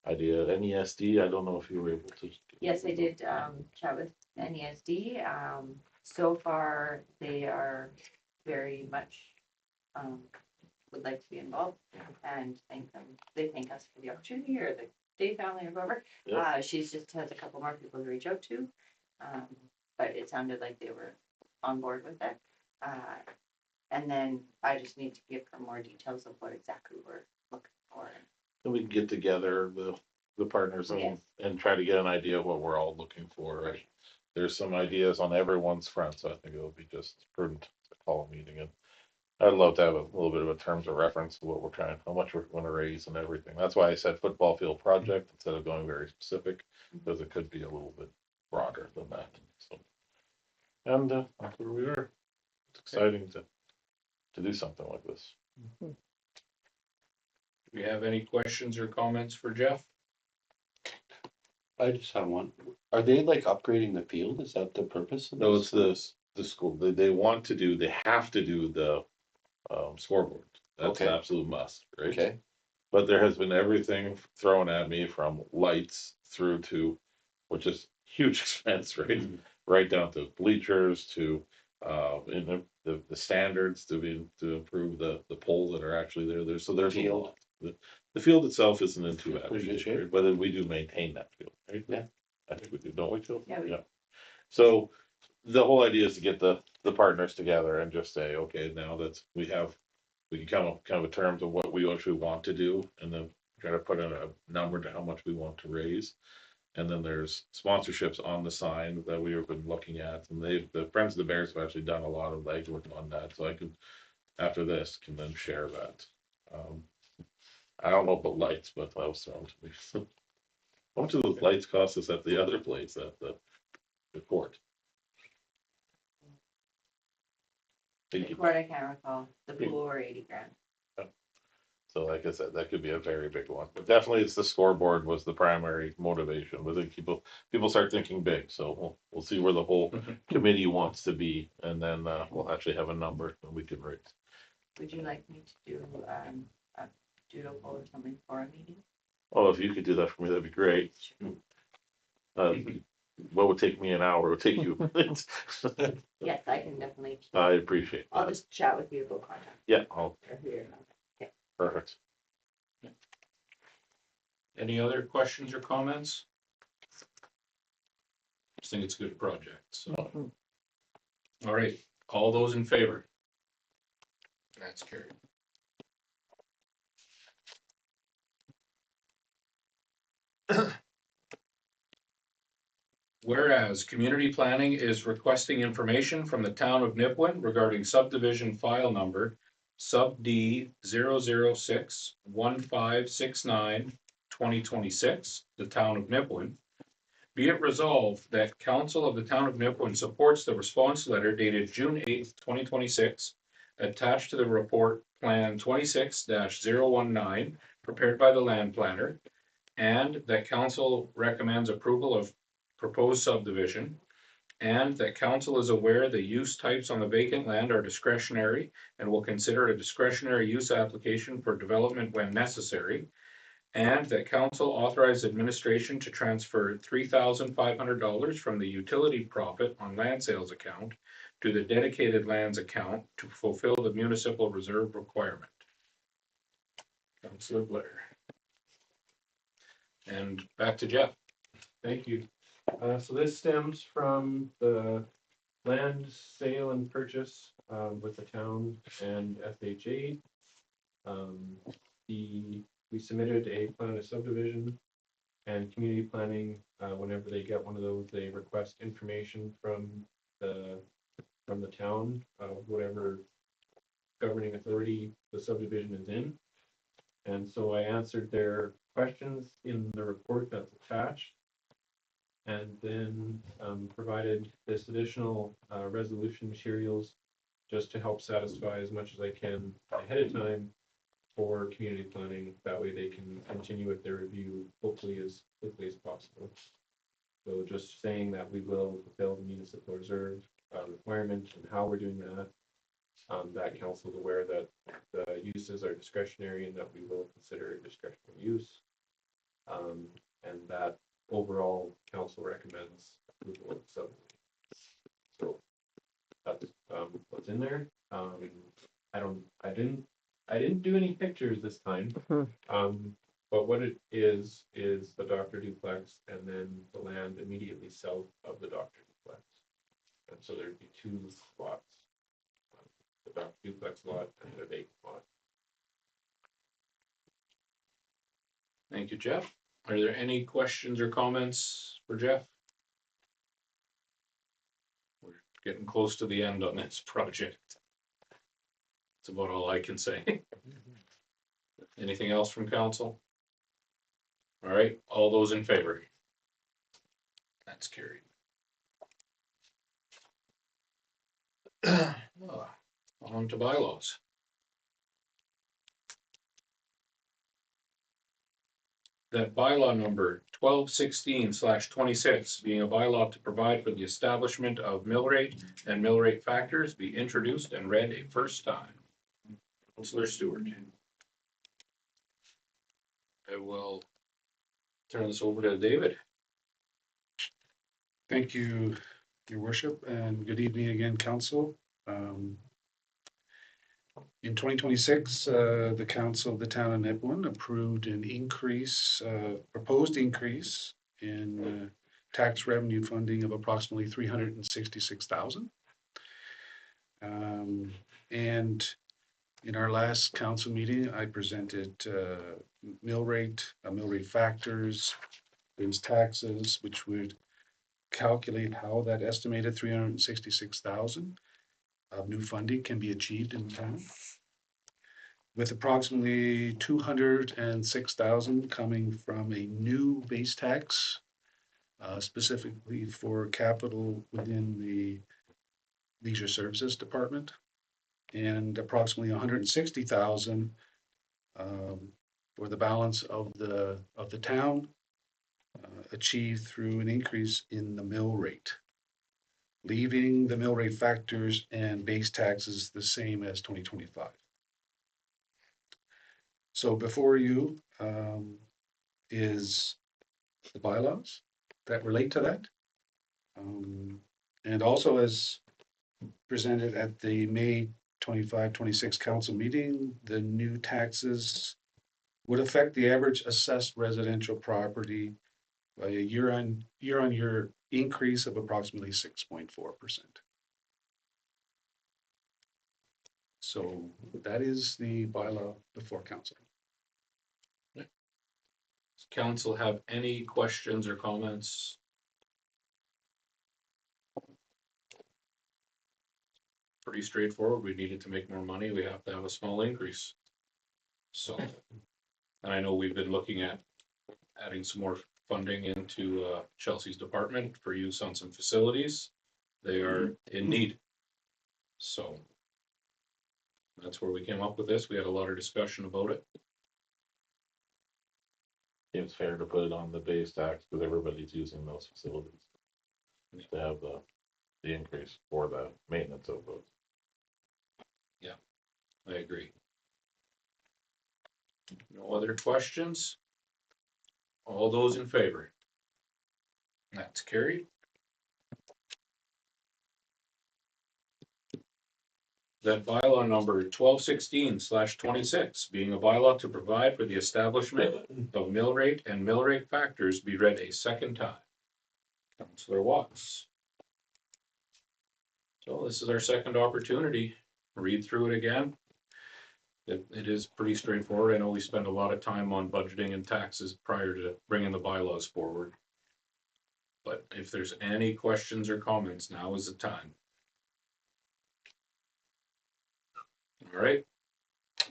idea. NESD, I don't know if you were able to. Yes, I did chat with NESD. So far, they are very much would like to be involved and thank them. They thank us for the opportunity, or the Day family or whoever. Yep. She's just has a couple more people to reach out to, but it sounded like they were on board with it. And then I just need to give her more details of what exactly we're looking for. And we can get together the partners and, Yes. and try to get an idea of what we're all looking for. Right? There's some ideas on everyone's front, so I think it'll be just prudent to call a meeting. And I'd love to have a little bit of a terms of reference of what we're trying, how much we're going to raise and everything. That's why I said football field project instead of going very specific, because it could be a little bit broader than that. So, and that's where we are. It's exciting to do something like this. Do we have any questions or comments for Jeff? I just have one. Are they like upgrading the field? Is that the purpose of No, this? it's the school. They want to do. They have to do the scoreboard. That's an Okay. absolute must, right? Okay, But there has been everything thrown at me from lights through to, which is huge expense, right? Right down to bleachers to in the standards to improve the poles that are actually there. So there's a Field. lot. The field itself isn't in too bad Pretty good shape, shape. right? But then we do maintain that field, right? Yeah. I think we do, don't we, Phil? Yeah, we do. So the whole idea is to get the partners together and just say, okay, now that we can come up kind of a terms of what we actually want to do, and then try to put in a number to how much we want to raise. And then there's sponsorships on the sign that we have been looking at, and the Friends of the Bears have actually done a lot of legwork on that, so I can, after this, can then share that. I don't know about lights, but that was thrown to me. So, how much of those lights cost us at the other place at the court? The court, I can't recall. The pool were 80 grand. So like I said, that could be a very big one, but definitely it's the scoreboard was the primary motivation, but then people start thinking big, so we'll see where the whole committee wants to be, and then we'll actually have a number that we can raise. Would you like me to do a doodle poll or something for a meeting? Oh, if you could do that for me, that'd be great. What would take me an hour would take you minutes. Yes, I can definitely. I appreciate I'll that. just chat with you about contact. Yeah, I'll, Or who you're not. Okay. perfect. Any other questions or comments? I think it's a good project, so. All right, all those in favor? That's carried. Whereas community planning is requesting information from the town of Nipawin regarding subdivision file number sub D 006-1569-2026, the town of Nipawin. Be it resolved that council of the town of Nipawin supports the response letter dated June 8th, 2026, attached to the report plan 26-019, prepared by the land planner, and that council recommends approval of proposed subdivision, and that council is aware the use types on the vacant land are discretionary and will consider a discretionary use application for development when necessary, and that council authorize administration to transfer $3,500 from the utility profit on land sales account to the dedicated lands account to fulfill the municipal reserve requirement. Councilor Blair. And back to Jeff. Thank you. So this stems from the land sale and purchase, with the town and FHA. We submitted a plan of subdivision and community planning. Whenever they get one of those, they request information from the town, whatever governing authority the subdivision is in. And so I answered their questions in the report that's attached. And then provided this additional resolution materials just to help satisfy as much as I can ahead of time for community planning. That way they can continue with their review hopefully as quickly as possible. So just saying that we will fulfill the municipal reserve requirement and how we're doing that. That council is aware that the uses are discretionary and that we will consider discretionary use. And that overall council recommends approval of the subdivision. So that's what's in there. I didn't do any pictures this time. But what it is the Dr. duplex and then the land immediately south of the Dr. duplex. And so there'd be two lots. The Dr. duplex lot and the vacant lot. Thank you, Jeff. Are there any questions or comments for Jeff? We're getting close to the end on this project. That's about all I can say. Anything else from council? All right, all those in favor? That's carried. On to bylaws. That bylaw number 1216/26, being a bylaw to provide for the establishment of mill rate and mill rate factors, be introduced and read a first time. Councillor Stewart. I will turn this over to David. Thank you, your worship, and good evening again, council. In 2026, the council of the town of Nipawin approved an increase, proposed increase in tax revenue funding of approximately $366,000. And in our last council meeting, I presented mill rate factors, there's taxes, which would calculate how that estimated $366,000 of new funding can be achieved in the town, with approximately $206,000 coming from a new base tax, specifically for capital within the Leisure Services Department, and approximately $160,000 for the balance of the town, achieved through an increase in the mill rate, leaving the mill rate factors and base taxes the same as 2025. So before you is the bylaws that relate to that. And also as presented at the May 25-26 council meeting, the new taxes would affect the average assessed residential property by a year-on-year increase of approximately 6.4%. So that is the bylaw before council. Does council have any questions or comments? Pretty straightforward. We needed to make more money. We have to have a small increase. So, and I know we've been looking at adding some more funding into Chelsea's department for use on some facilities. They are in need. So that's where we came up with this. We had a lot of discussion about it. It's fair to put it on the base tax because everybody's using those facilities. To have the increase for the maintenance of those. Yeah, I agree. No other questions? All those in favor? That's carried. That bylaw number 1216/26, being a bylaw to provide for the establishment of mill rate and mill rate factors, be read a second time. Councillor Watts. So this is our second opportunity. Read through it again. It is pretty straightforward. I know we spend a lot of time on budgeting and taxes prior to bringing the bylaws forward. But if there's any questions or comments, now is the time. All right,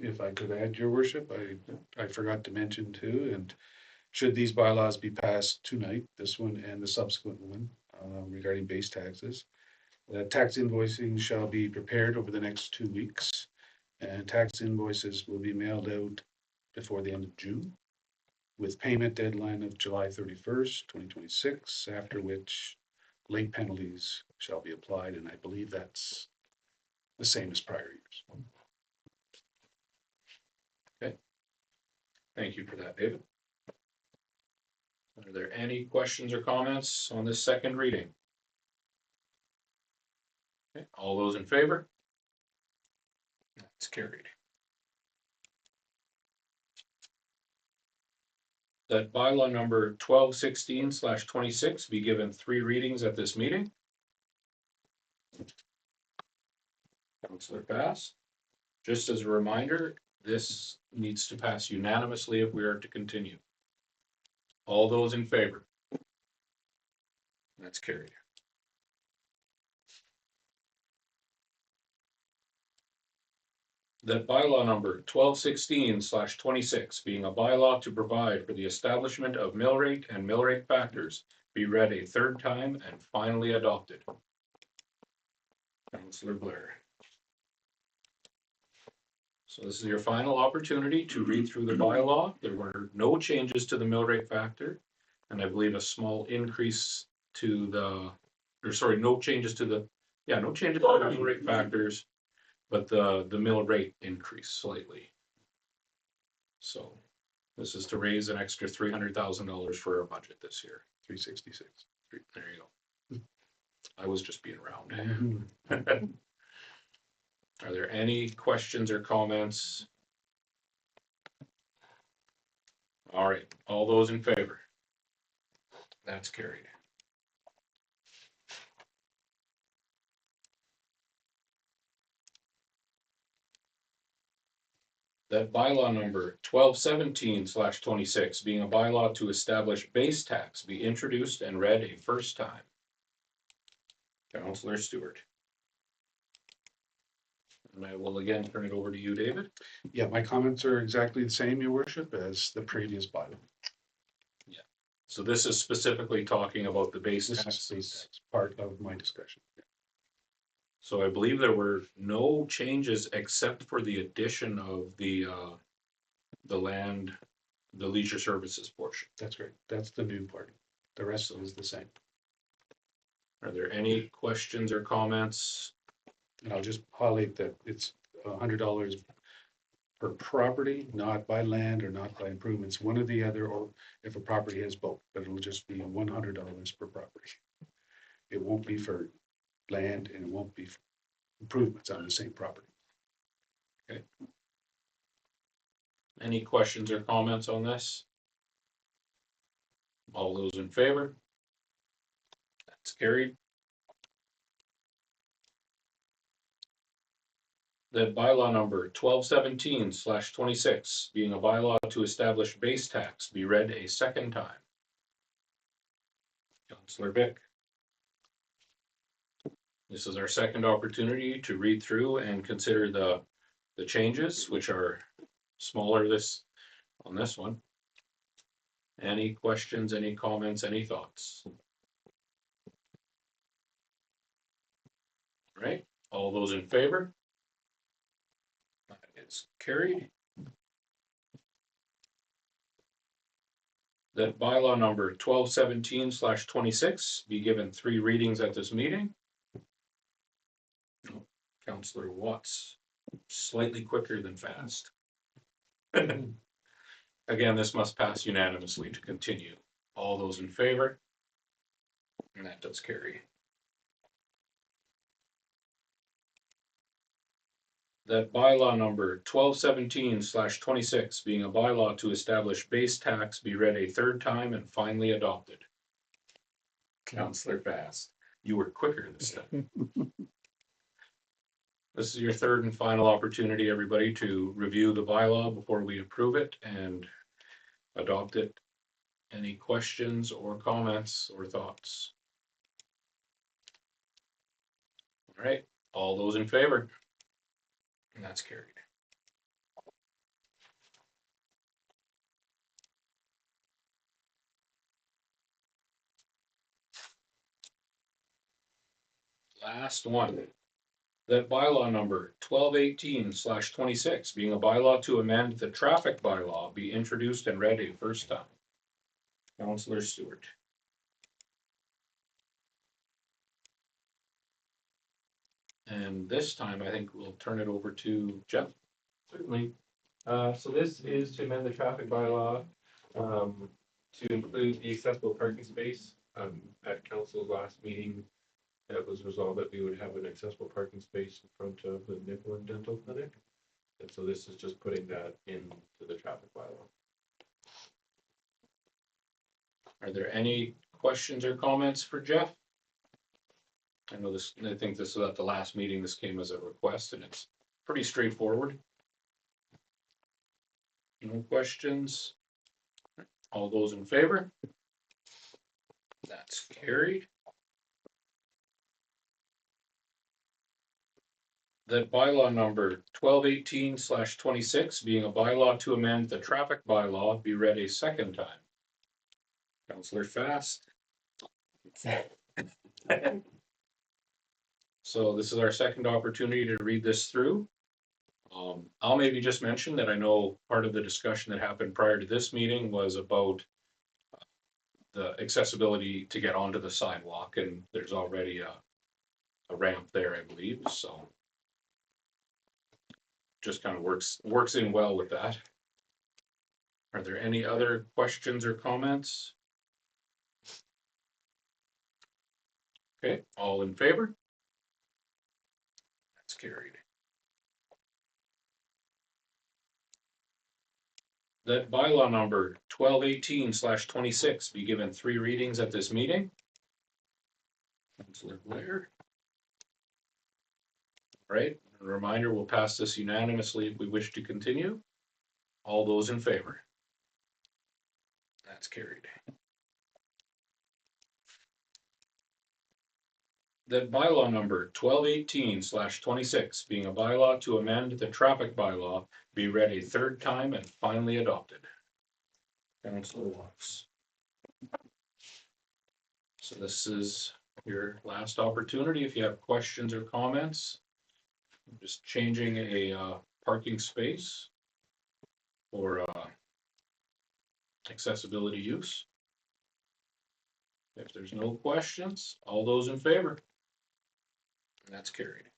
If I could add, your worship, I forgot to mention too, and should these bylaws be passed tonight, this one and the subsequent one, regarding base taxes, tax invoicing shall be prepared over the next 2 weeks, and tax invoices will be mailed out before the end of June, with payment deadline of July 31st, 2026, after which late penalties shall be applied, and I believe that's the same as prior years. thank you for that, David. Are there any questions or comments on this second reading? Okay, all those in favor? That's carried. That bylaw number 1216/26 be given 3 readings at this meeting. Councillor Pass. Just as a reminder, this needs to pass unanimously if we are to continue. All those in favor? That's carried. That bylaw number 1216/26, being a bylaw to provide for the establishment of mill rate and mill rate factors, be read a third time and finally adopted. Councillor Blair. So this is your final opportunity to read through the bylaw. There were no changes to the mill rate factor, and I believe a small increase to the, or sorry, no changes to the mill rate factors, but the mill rate increased slightly. So this is to raise an extra $300,000 for our budget this year. 366. There you go. I was just being round. Mhm. Are there any questions or comments? All right, all those in favor? That's carried. That bylaw number 1217/26, being a bylaw to establish base tax, be introduced and read a first time. Councillor Stewart. And I will again turn it over to you, David. Yeah, my comments are exactly the same, your worship, as the previous bylaw. So this is specifically talking about the base This is taxes. part of my discussion. So I believe there were no changes except for the addition of the land, the leisure services portion. That's right. That's the new part. The rest is the same. Are there any questions or comments? And I'll just highlight that it's $100 per property, not by land or not by improvements, one or the other, or if a property has both, but it'll just be $100 per property. It won't be for land and it won't be for improvements on the same property. Okay. Any questions or comments on this? All those in favor? That's carried. That bylaw number 1217/26, being a bylaw to establish base tax, be read a second time. Councillor Vic. This is our second opportunity to read through and consider the changes, which are smaller on this one. Any questions, any comments, any thoughts? All right, all those in favor? That is carried. That bylaw number 1217/26 be given 3 readings at this meeting. Councillor Watts, slightly quicker than fast. Again, this must pass unanimously to continue. All those in favor? And that does carry. that bylaw number 1217/26, being a bylaw to establish base tax, be read a third time and finally adopted. Counselor Fast, you were quicker this time. This is your third and final opportunity, everybody, to review the bylaw before we approve it and adopt it. Any questions or comments or thoughts? All right, all those in favor? And that's carried. Last one. That bylaw number 1218/26, being a bylaw to amend the traffic bylaw, be introduced and read a first time. Counselor Stewart. And this time, I think we'll turn it over to Jeff. Certainly. So this is to amend the traffic bylaw, to include the accessible parking space. At council's last meeting, it was resolved that we would have an accessible parking space in front of the Nipawin Dental Clinic. And so this is just putting that into the traffic bylaw. Are there any questions or comments for Jeff? I know this, I think this was at the last meeting, this came as a request and it's pretty straightforward. No questions? All those in favor? That's carried. That bylaw number 1218/26, being a bylaw to amend the traffic bylaw, be read a second time. Counselor Fast. So this is our second opportunity to read this through. I'll maybe just mention that I know part of the discussion that happened prior to this meeting was about the accessibility to get onto the sidewalk, and there's already a ramp there, I believe, so. Just kind of works in well with that. Are there any other questions or comments? Okay, all in favor? That's carried. That bylaw number 1218/26 be given 3 readings at this meeting. Councilor Blair. All right, a reminder, we'll pass this unanimously if we wish to continue. All those in favor? That's carried. That bylaw number 1218/26, being a bylaw to amend the traffic bylaw, be read a third time and finally adopted. Councilor Watts. So this is your last opportunity. If you have questions or comments, just changing a parking space or accessibility use. If there's no questions, all those in favor? And that's carried.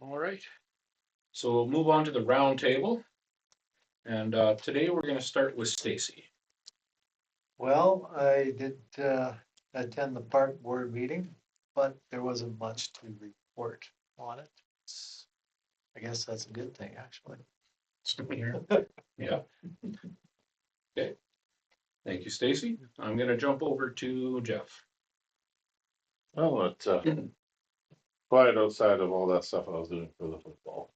All right. So we'll move on to the round table. And today we're going to start with Stacy. Well, I did attend the park board meeting, but there wasn't much to report on it. I guess that's a good thing, actually. Yeah. Okay. Thank you, Stacy. I'm going to jump over to Jeff. Well, it's quiet outside of all that stuff I was doing for the football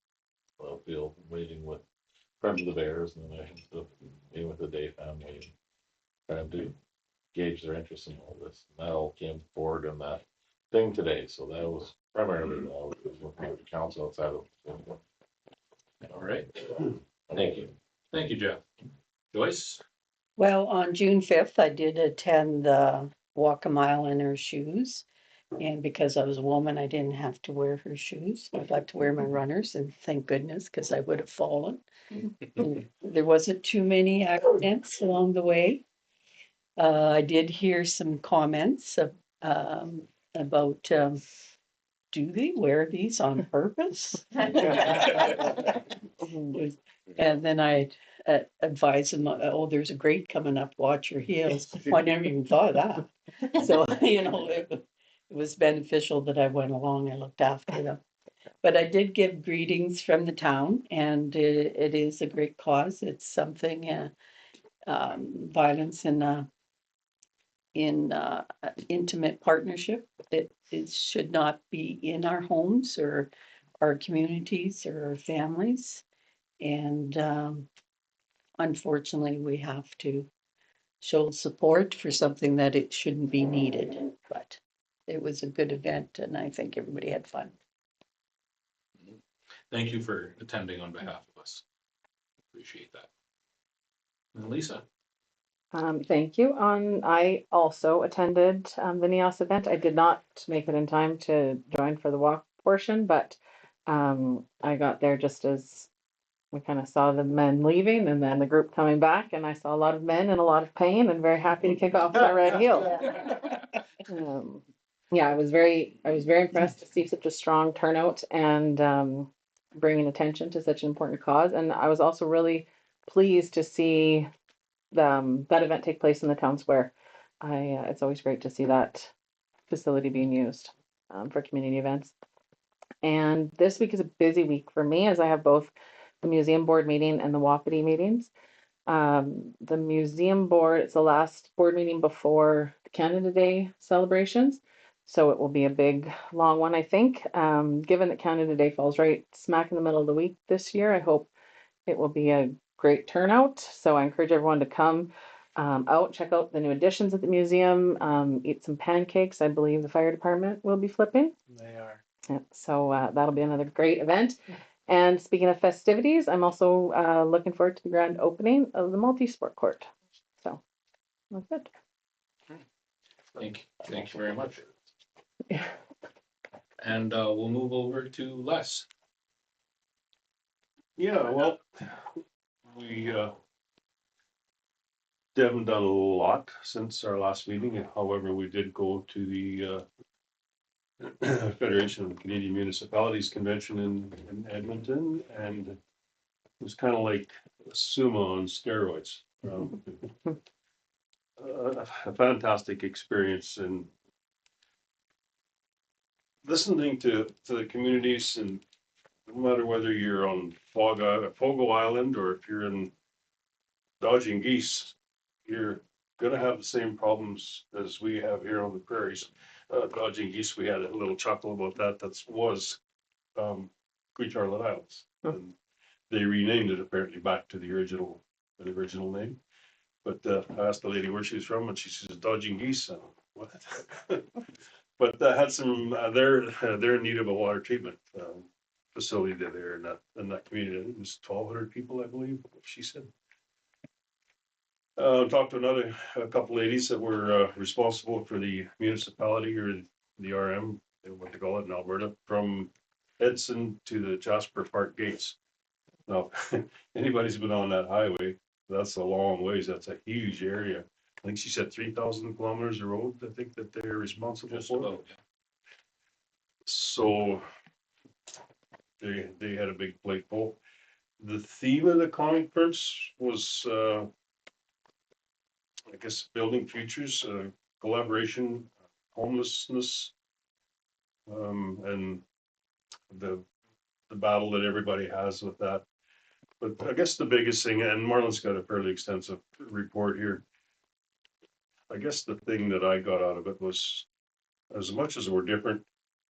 field, waiting with Friends of the Bears, and then I had to meet with the Day family, trying to gauge their interest in all this. And that all came forward in that thing today, so that was primarily what I was working with the council outside of. All right. Thank you. Thank you, Jeff. Joyce? Well, on June 5th, I did attend the Walk a Mile in Her Shoes. And because I was a woman, I didn't have to wear her shoes. I'd like to wear my runners, and thank goodness, because I would have fallen. There wasn't too many accidents along the way. I did hear some comments about, do they wear these on purpose? And then I advised them, oh, there's a grade coming up, watch your heels. I never even thought of that. So, it was beneficial that I went along and looked after them. But I did give greetings from the town, and it is a great cause. It's something, violence in intimate partnership. It should not be in our homes or our communities or our families. And unfortunately, we have to show support for something that it shouldn't be needed. But it was a good event, and I think everybody had fun. Thank you for attending on behalf of us. Appreciate that. And Lisa, Thank you. I also attended the NEOS event. I did not make it in time to join for the walk portion, but I got there just as we kind of saw the men leaving and then the group coming back, and I saw a lot of men in a lot of pain and very happy to kick off the red heel. Yeah, I was very impressed to see such a strong turnout and bringing attention to such an important cause. And I was also really pleased to see that event take place in the town square. It's always great to see that facility being used for community events. And this week is a busy week for me as I have both the museum board meeting and the Wapiti meetings. The museum board, it's the last board meeting before the Canada Day celebrations. So it will be a big, long one, I think. Given that Canada Day falls right smack in the middle of the week this year, I hope it will be a great turnout. So I encourage everyone to come out, check out the new additions at the museum, eat some pancakes. I believe the fire department will be flipping. They are. Yeah, so that'll be another great event. And speaking of festivities, I'm also looking forward to the grand opening of the multi-sport court. So that's good. thank you very much. And we'll move over to Les. Yeah, well, we haven't done a lot since our last meeting. However, we did go to the Federation of Canadian Municipalities Convention in Edmonton, and it was kind of like sumo on steroids. A fantastic experience, and listening to the communities, and no matter whether you're on Fogo Island or if you're in dodging geese, you're gonna have the same problems as we have here on the prairies. Dodging geese, we had a little chuckle about that. That was Queen Charlotte Islands. And they renamed it apparently back to the original name. But I asked the lady where she was from, and she says dodging geese. What? But had some. They're in need of a water treatment facility there in that community. I think it was 1,200 people, I believe. She said. Talked to a couple ladies that were responsible for the municipality or the RM, what they call it in Alberta, from Edson to the Jasper Park gates. Now, anybody's been on that highway, that's a long ways. That's a huge area. I think she said 3,000 kilometers of road, I think that they're responsible Just for. about, yeah. So they had a big plate full. The theme of the conference was I guess building futures, collaboration, homelessness, and the battle that everybody has with that. But I guess the biggest thing, and Marlon's got a fairly extensive report here. I guess the thing that I got out of it was, as much as we're different,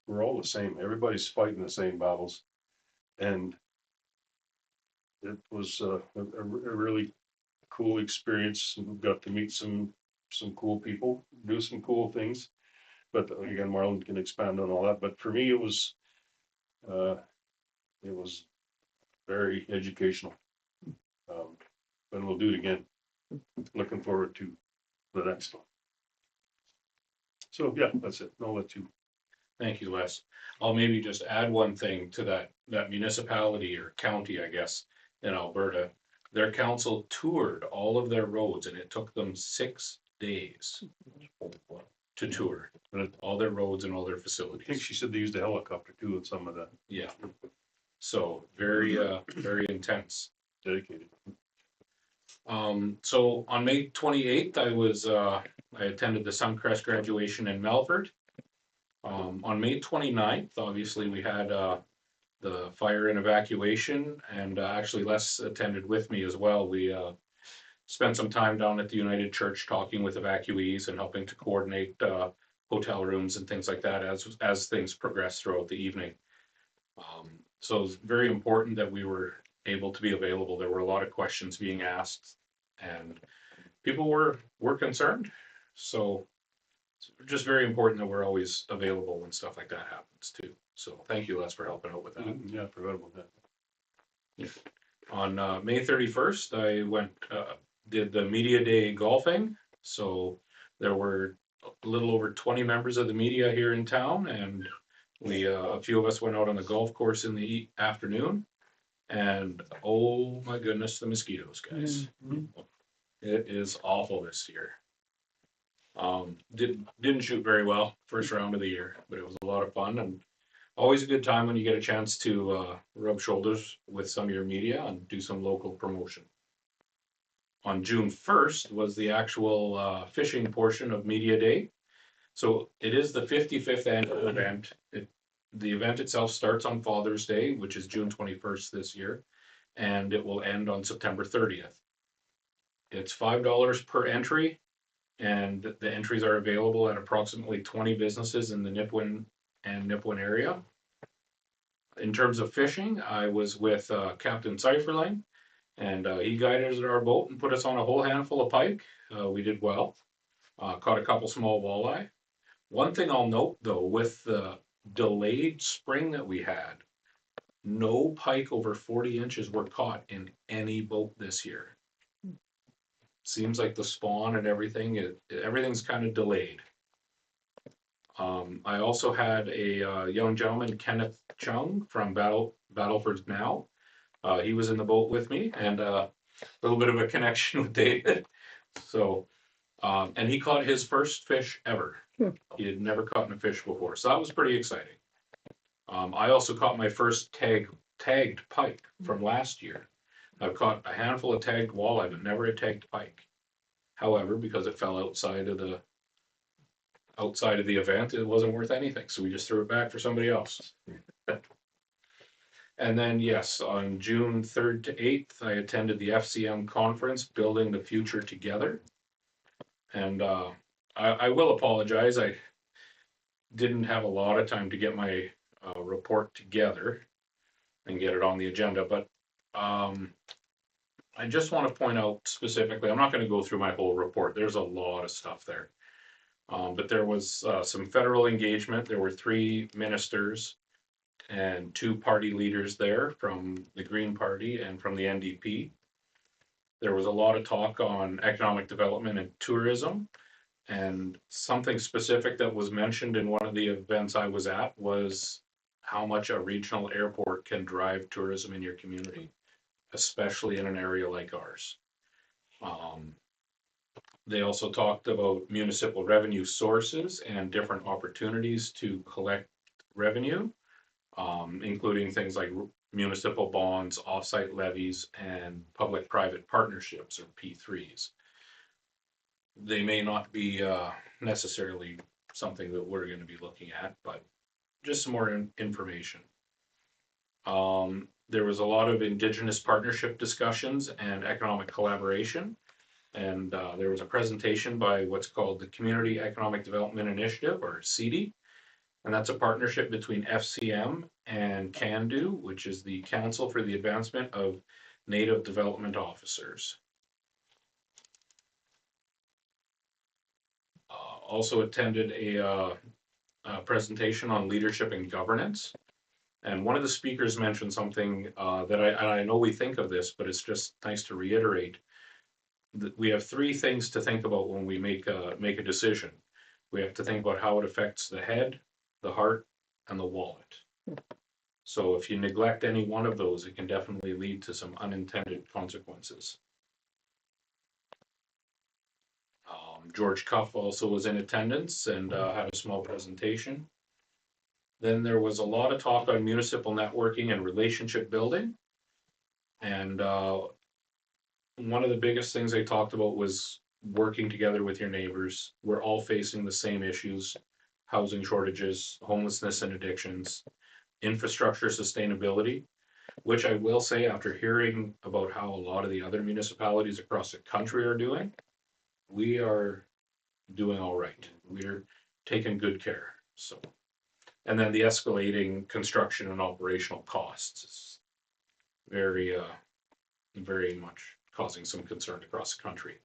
we're all the same. Everybody's fighting the same battles, and it was a really cool experience. We got to meet some cool people, do some cool things. But again, Marlon can expand on all that. But for me, it was very educational. And we'll do it again. Looking forward to the next one. So yeah, that's it. I'll let you. Thank you, Les. I'll maybe just add one thing to that municipality or county, I guess, in Alberta. Their council toured all of their roads, and it took them 6 days to tour all their roads and all their I think facilities. she said they used a helicopter too with some of that. Yeah. So very intense. Dedicated. So on May 28th, I attended the Suncrest graduation in Melfort. On May 29th, obviously, we had, the fire and evacuation, and actually Les attended with me as well. We, spent some time down at the United Church talking with evacuees and helping to coordinate, hotel rooms and things like that as things progress throughout the evening. So it's very important that we were able to be available. There were a lot of questions being asked, and people were concerned. So it's just very important that we're always available when stuff like that happens too. So thank you, Les, for helping out with that. Yeah, I forgot about that. On May 31st, I went, did the media day golfing. So there were a little over 20 members of the media here in town, and we, a few of us went out on the golf course in the afternoon. And oh my goodness, the mosquitoes, guys. It is awful this year. Didn't shoot very well first round of the year, but it was a lot of fun and always a good time when you get a chance to rub shoulders with some of your media and do some local promotion. On June 1st was the actual fishing portion of Media Day. So it is the 55th annual event. The event itself starts on Father's Day, which is June 21st this year, and it will end on September 30th. It's $5 per entry, and the entries are available at approximately 20 businesses in the Nipawin and Nipawin area. In terms of fishing, I was with Captain Seiferling, and he guided our boat and put us on a whole handful of pike. We did well. Caught a couple small walleye. One thing I'll note though, with the delayed spring that we had, no pike over 40 inches were caught in any boat this year. Seems like the spawn and everything, everything's kind of delayed. I also had a young gentleman, Kenneth Chung from Battleford Now. He was in the boat with me, and a little bit of a connection with David. So, and he caught his first fish ever. He had never caught a fish before, so that was pretty exciting. I also caught my first tagged pike from last year. I've caught a handful of tagged walleye, but never a tagged pike. However, because it fell outside of the event, it wasn't worth anything, so we just threw it back for somebody else. And then, yes, on June 3rd to 8th, I attended the FCM conference, Building the Future Together. And I will apologize, I didn't have a lot of time to get my report together and get it on the agenda, but I just want to point out specifically, I'm not going to go through my whole report, there's a lot of stuff there. But there was some federal engagement. There were 3 ministers and 2 party leaders there from the Green Party and from the NDP. There was a lot of talk on economic development and tourism. And something specific that was mentioned in one of the events I was at was how much a regional airport can drive tourism in your community, especially in an area like ours. They also talked about municipal revenue sources and different opportunities to collect revenue, including things like municipal bonds, offsite levies, and public-private partnerships, or P3s. They may not be necessarily something that we're going to be looking at, but just some more information. There was a lot of Indigenous partnership discussions and economic collaboration. And there was a presentation by what's called the Community Economic Development Initiative, or CEDI. And that's a partnership between FCM and CANDO, which is the Council for the Advancement of Native Development Officers. Also attended a presentation on leadership and governance. And one of the speakers mentioned something that I know we think of this, but it's just nice to reiterate. We have 3 things to think about when we make a decision. We have to think about how it affects the head, the heart, and the wallet. So if you neglect any one of those, it can definitely lead to some unintended consequences. George Cuff also was in attendance and had a small presentation. Then there was a lot of talk on municipal networking and relationship building. And one of the biggest things they talked about was working together with your neighbors. We're all facing the same issues. housing shortages, homelessness and addictions, infrastructure sustainability, which I will say, after hearing about how a lot of the other municipalities across the country are doing, we are doing all right. We're taking good care, so. And then the escalating construction and operational costs is very, very much causing some concern across the country.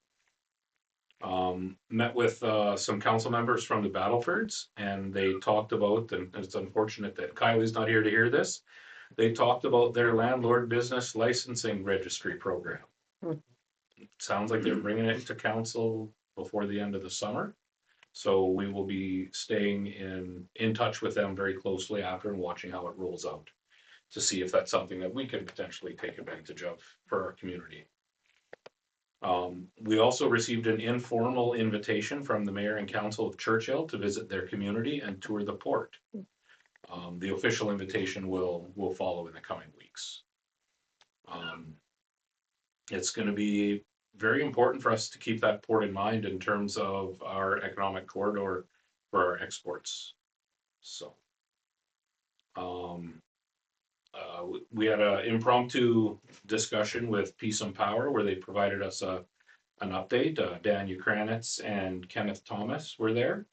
Met with some council members from the Battlefords, and they talked about, and it's unfortunate that Kylie's not here to hear this, they talked about their landlord business licensing registry program. Hmm. Sounds like they're bringing it to council before the end of the summer. So we will be staying in touch with them very closely after and watching how it rolls out to see if that's something that we can potentially take advantage of for our community. We also received an informal invitation from the mayor and council of Churchill to visit their community and tour the port. The official invitation will follow in the coming weeks. It's going to be very important for us to keep that port in mind in terms of our economic corridor for our exports. So, we had an impromptu discussion with Peace and Power where they provided us an update. Dan Ukranitz and Kenneth Thomas were there,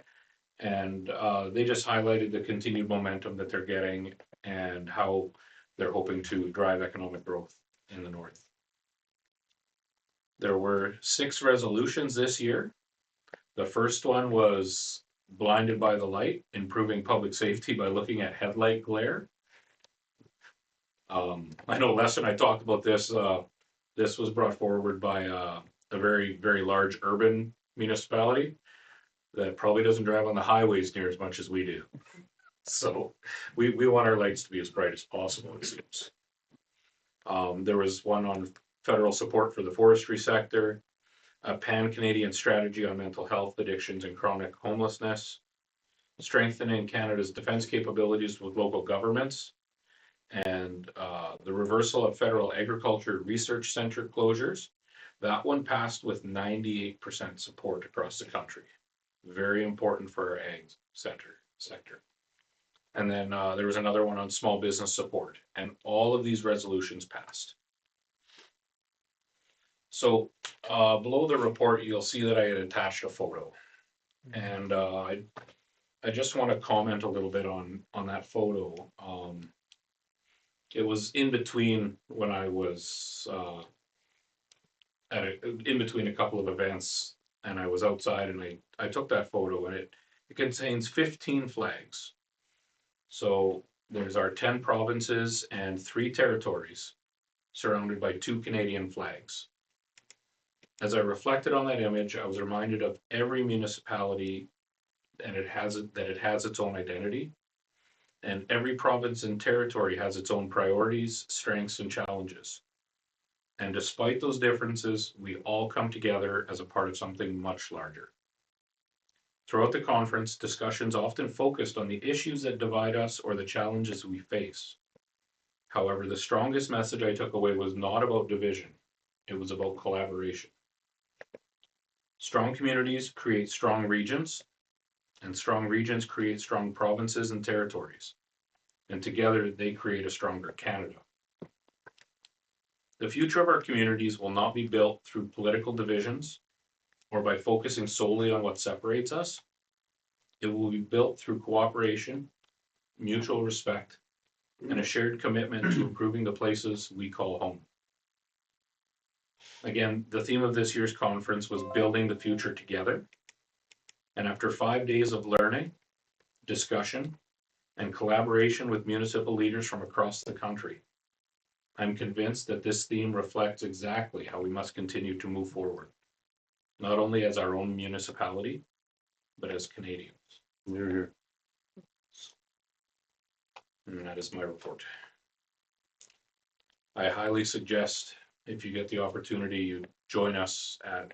and they just highlighted the continued momentum that they're getting and how they're hoping to drive economic growth in the north. There were 6 resolutions this year. The first one was blinded by the light, improving public safety by looking at headlight glare. I know Les and I talked about this. This was brought forward by a very, very large urban municipality that probably doesn't drive on the highways near as much as we do. So we want our lights to be as bright as possible, it seems. There was one on federal support for the forestry sector, a pan-Canadian strategy on mental health, addictions, and chronic homelessness, strengthening Canada's defense capabilities with local governments, and the reversal of federal agriculture research center closures. That one passed with 98% support across the country. Very important for our ag sector. And then there was another one on small business support, and all of these resolutions passed. So below the report, you'll see that I had attached a photo. And I just want to comment a little bit on that photo. It was in between when I was in between a couple of events, and I was outside, and I took that photo, and it contains 15 flags. So there's our 10 provinces and 3 territories surrounded by 2 Canadian flags. As I reflected on that image, I was reminded of every municipality and it has its own identity. And every province and territory has its own priorities, strengths, and challenges. And despite those differences, we all come together as a part of something much larger. Throughout the conference, discussions often focused on the issues that divide us or the challenges we face. However, the strongest message I took away was not about division. It was about collaboration. Strong communities create strong regions, and strong regions create strong provinces and territories. And together they create a stronger Canada. The future of our communities will not be built through political divisions or by focusing solely on what separates us. It will be built through cooperation, mutual respect, and a shared commitment to improving the places we call home. Again, the theme of this year's conference was building the future together. And after 5 days of learning, discussion, and collaboration with municipal leaders from across the country, I'm convinced that this theme reflects exactly how we must continue to move forward, not only as our own municipality, but as Canadians. Here. And that is my report. I highly suggest, if you get the opportunity, you join us at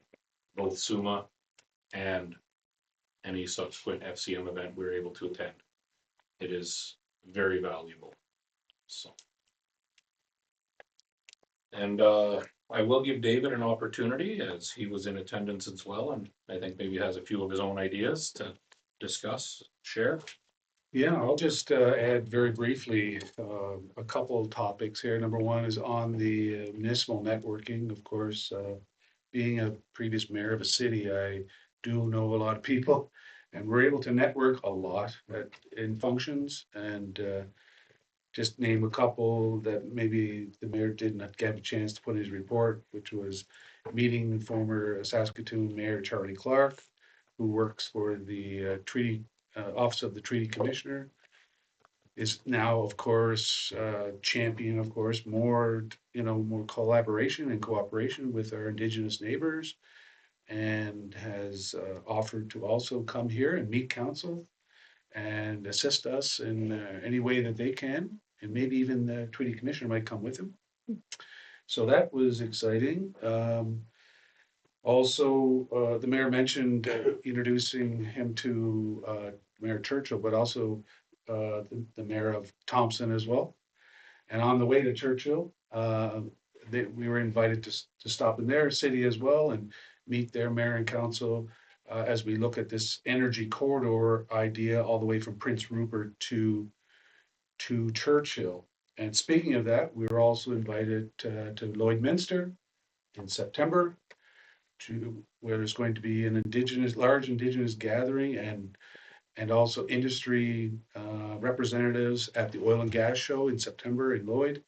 both SUMA and any subsequent FCM event we're able to attend. It is very valuable. So, and I will give David an opportunity, as he was in attendance as well, and I think maybe has a few of his own ideas to discuss, share? Yeah, I'll just add very briefly a couple of topics here. Number one is on the municipal networking. Of course, being a previous mayor of a city, I do know a lot of people, and we're able to network a lot in functions. And just name a couple that maybe the mayor didn't get a chance to put in his report, which was meeting former Saskatoon Mayor Charlie Clark, who works for the Treaty Office of the Treaty Commissioner, is now, of course, champion, of course, more, more collaboration and cooperation with our Indigenous neighbors, and has offered to also come here and meet council and assist us in any way that they can, and maybe even the Treaty Commissioner might come with him. So that was exciting. Also, the mayor mentioned introducing him to Mayor Churchill, but also the mayor of Thompson as well. And on the way to Churchill, we were invited to stop in their city as well and meet their mayor and council as we look at this energy corridor idea all the way from Prince Rupert to Churchill. And speaking of that, we were also invited to Lloydminster in September, where there's going to be an large indigenous gathering and also industry representatives at the oil and gas show in September in Lloyd,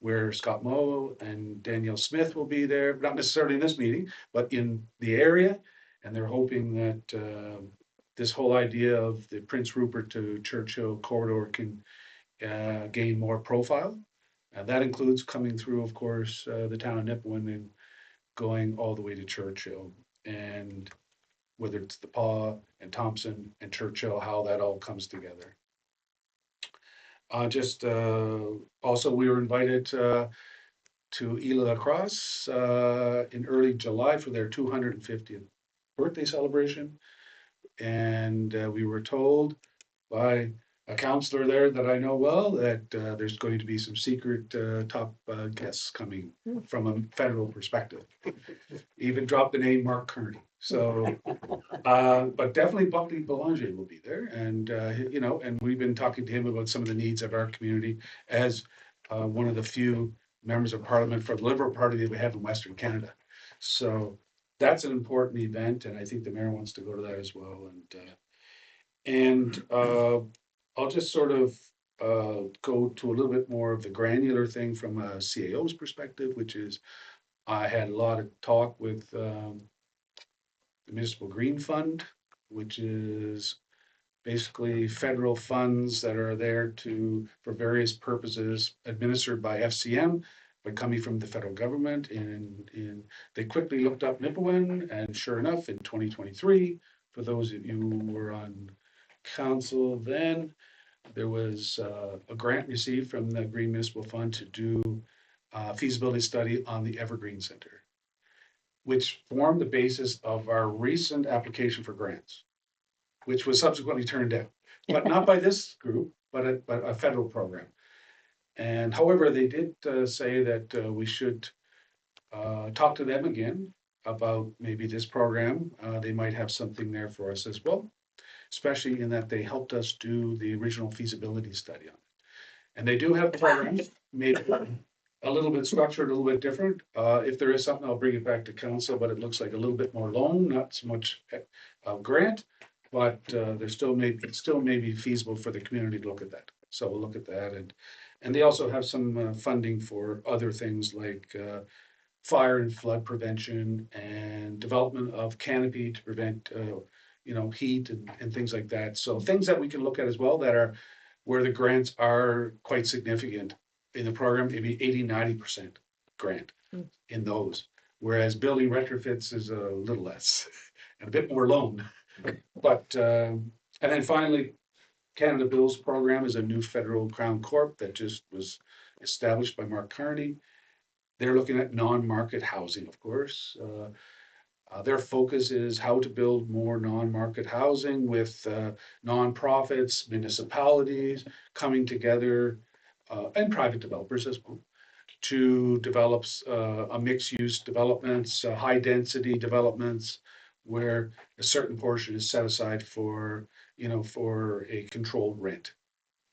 where Scott Moe and Danielle Smith will be there, not necessarily in this meeting, but in the area. And they're hoping that this whole idea of the Prince Rupert to Churchill corridor can gain more profile. And that includes coming through, of course, the town of Nipawin and going all the way to Churchill. And whether it's the Paw and Thompson and Churchill, how that all comes together. Also, we were invited to Isla Lacrosse in early July for their 250th birthday celebration. And we were told by a counselor there that I know well that there's going to be some secret top guests coming from a federal perspective. Even dropped the name Mark Kearney. So, but definitely Buckley Belanger will be there, and and we've been talking to him about some of the needs of our community as one of the few members of Parliament for the Liberal Party that we have in Western Canada. So that's an important event, and I think the mayor wants to go to that as well. And I'll just sort of go to a little bit more of the granular thing from a CAO's perspective, which is I had a lot of talk with the Municipal Green Fund, which is basically federal funds that are there for various purposes administered by FCM, but coming from the federal government. And they quickly looked up Nipawin, and sure enough, in 2023, for those of you who were on council then, there was a grant received from the Green Municipal Fund to do a feasibility study on the Evergreen Center, which formed the basis of our recent application for grants, which was subsequently turned down, but not by this group, but a federal program. And however, they did say that we should talk to them again about maybe this program. They might have something there for us as well, especially in that they helped us do the original feasibility study on it. And they do have programs, maybe a little bit structured, a little bit different. If there is something, I'll bring it back to council, but it looks like a little bit more loan, not so much grant, but there still may be feasible for the community to look at that. So we'll look at that. And they also have some funding for other things like fire and flood prevention and development of canopy to prevent heat and things like that. So things that we can look at as well that are where the grants are quite significant in the program, maybe 80-90% grant in those. Whereas building retrofits is a little less and a bit more loan. But, and then finally, Canada Bills program is a new federal Crown Corp that just was established by Mark Kearney. They're looking at non-market housing, of course. Their focus is how to build more non-market housing with nonprofits, municipalities coming together, and private developers as well, to develop a mixed-use developments, high-density developments, where a certain portion is set aside for you know, for a controlled rent.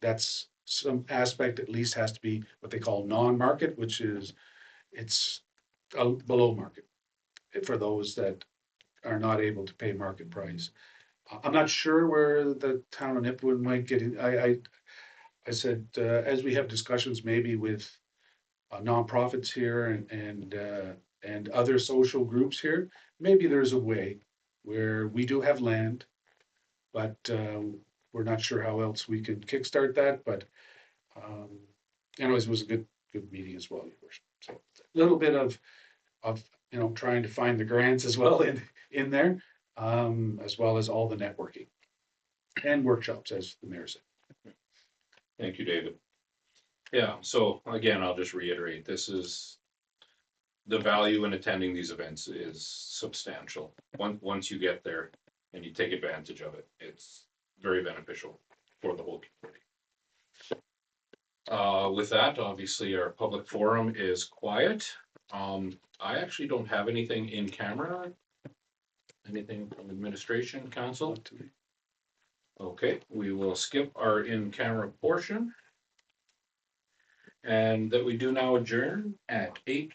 That's some aspect at least has to be what they call non-market, which is, it's below market for those that are not able to pay market price. I'm not sure where the town of Nipawin might get in. I said, as we have discussions maybe with nonprofits here and other social groups here, maybe there's a way where we do have land, but we're not sure how else we can kickstart that, but anyways, it was a good meeting as well, Your Worship. So a little bit of, you know, trying to find the grants as well in there, as well as all the networking and workshops, as the mayor said. Thank you, David. Yeah, so again, I'll just reiterate, this is, the value in attending these events is substantial. Once you get there and you take advantage of it, it's very beneficial for the whole community. With that, obviously, our public forum is quiet. I actually don't have anything in camera. Anything from administration, council? Okay, we will skip our in-camera portion. And that we do now adjourn at 8:30.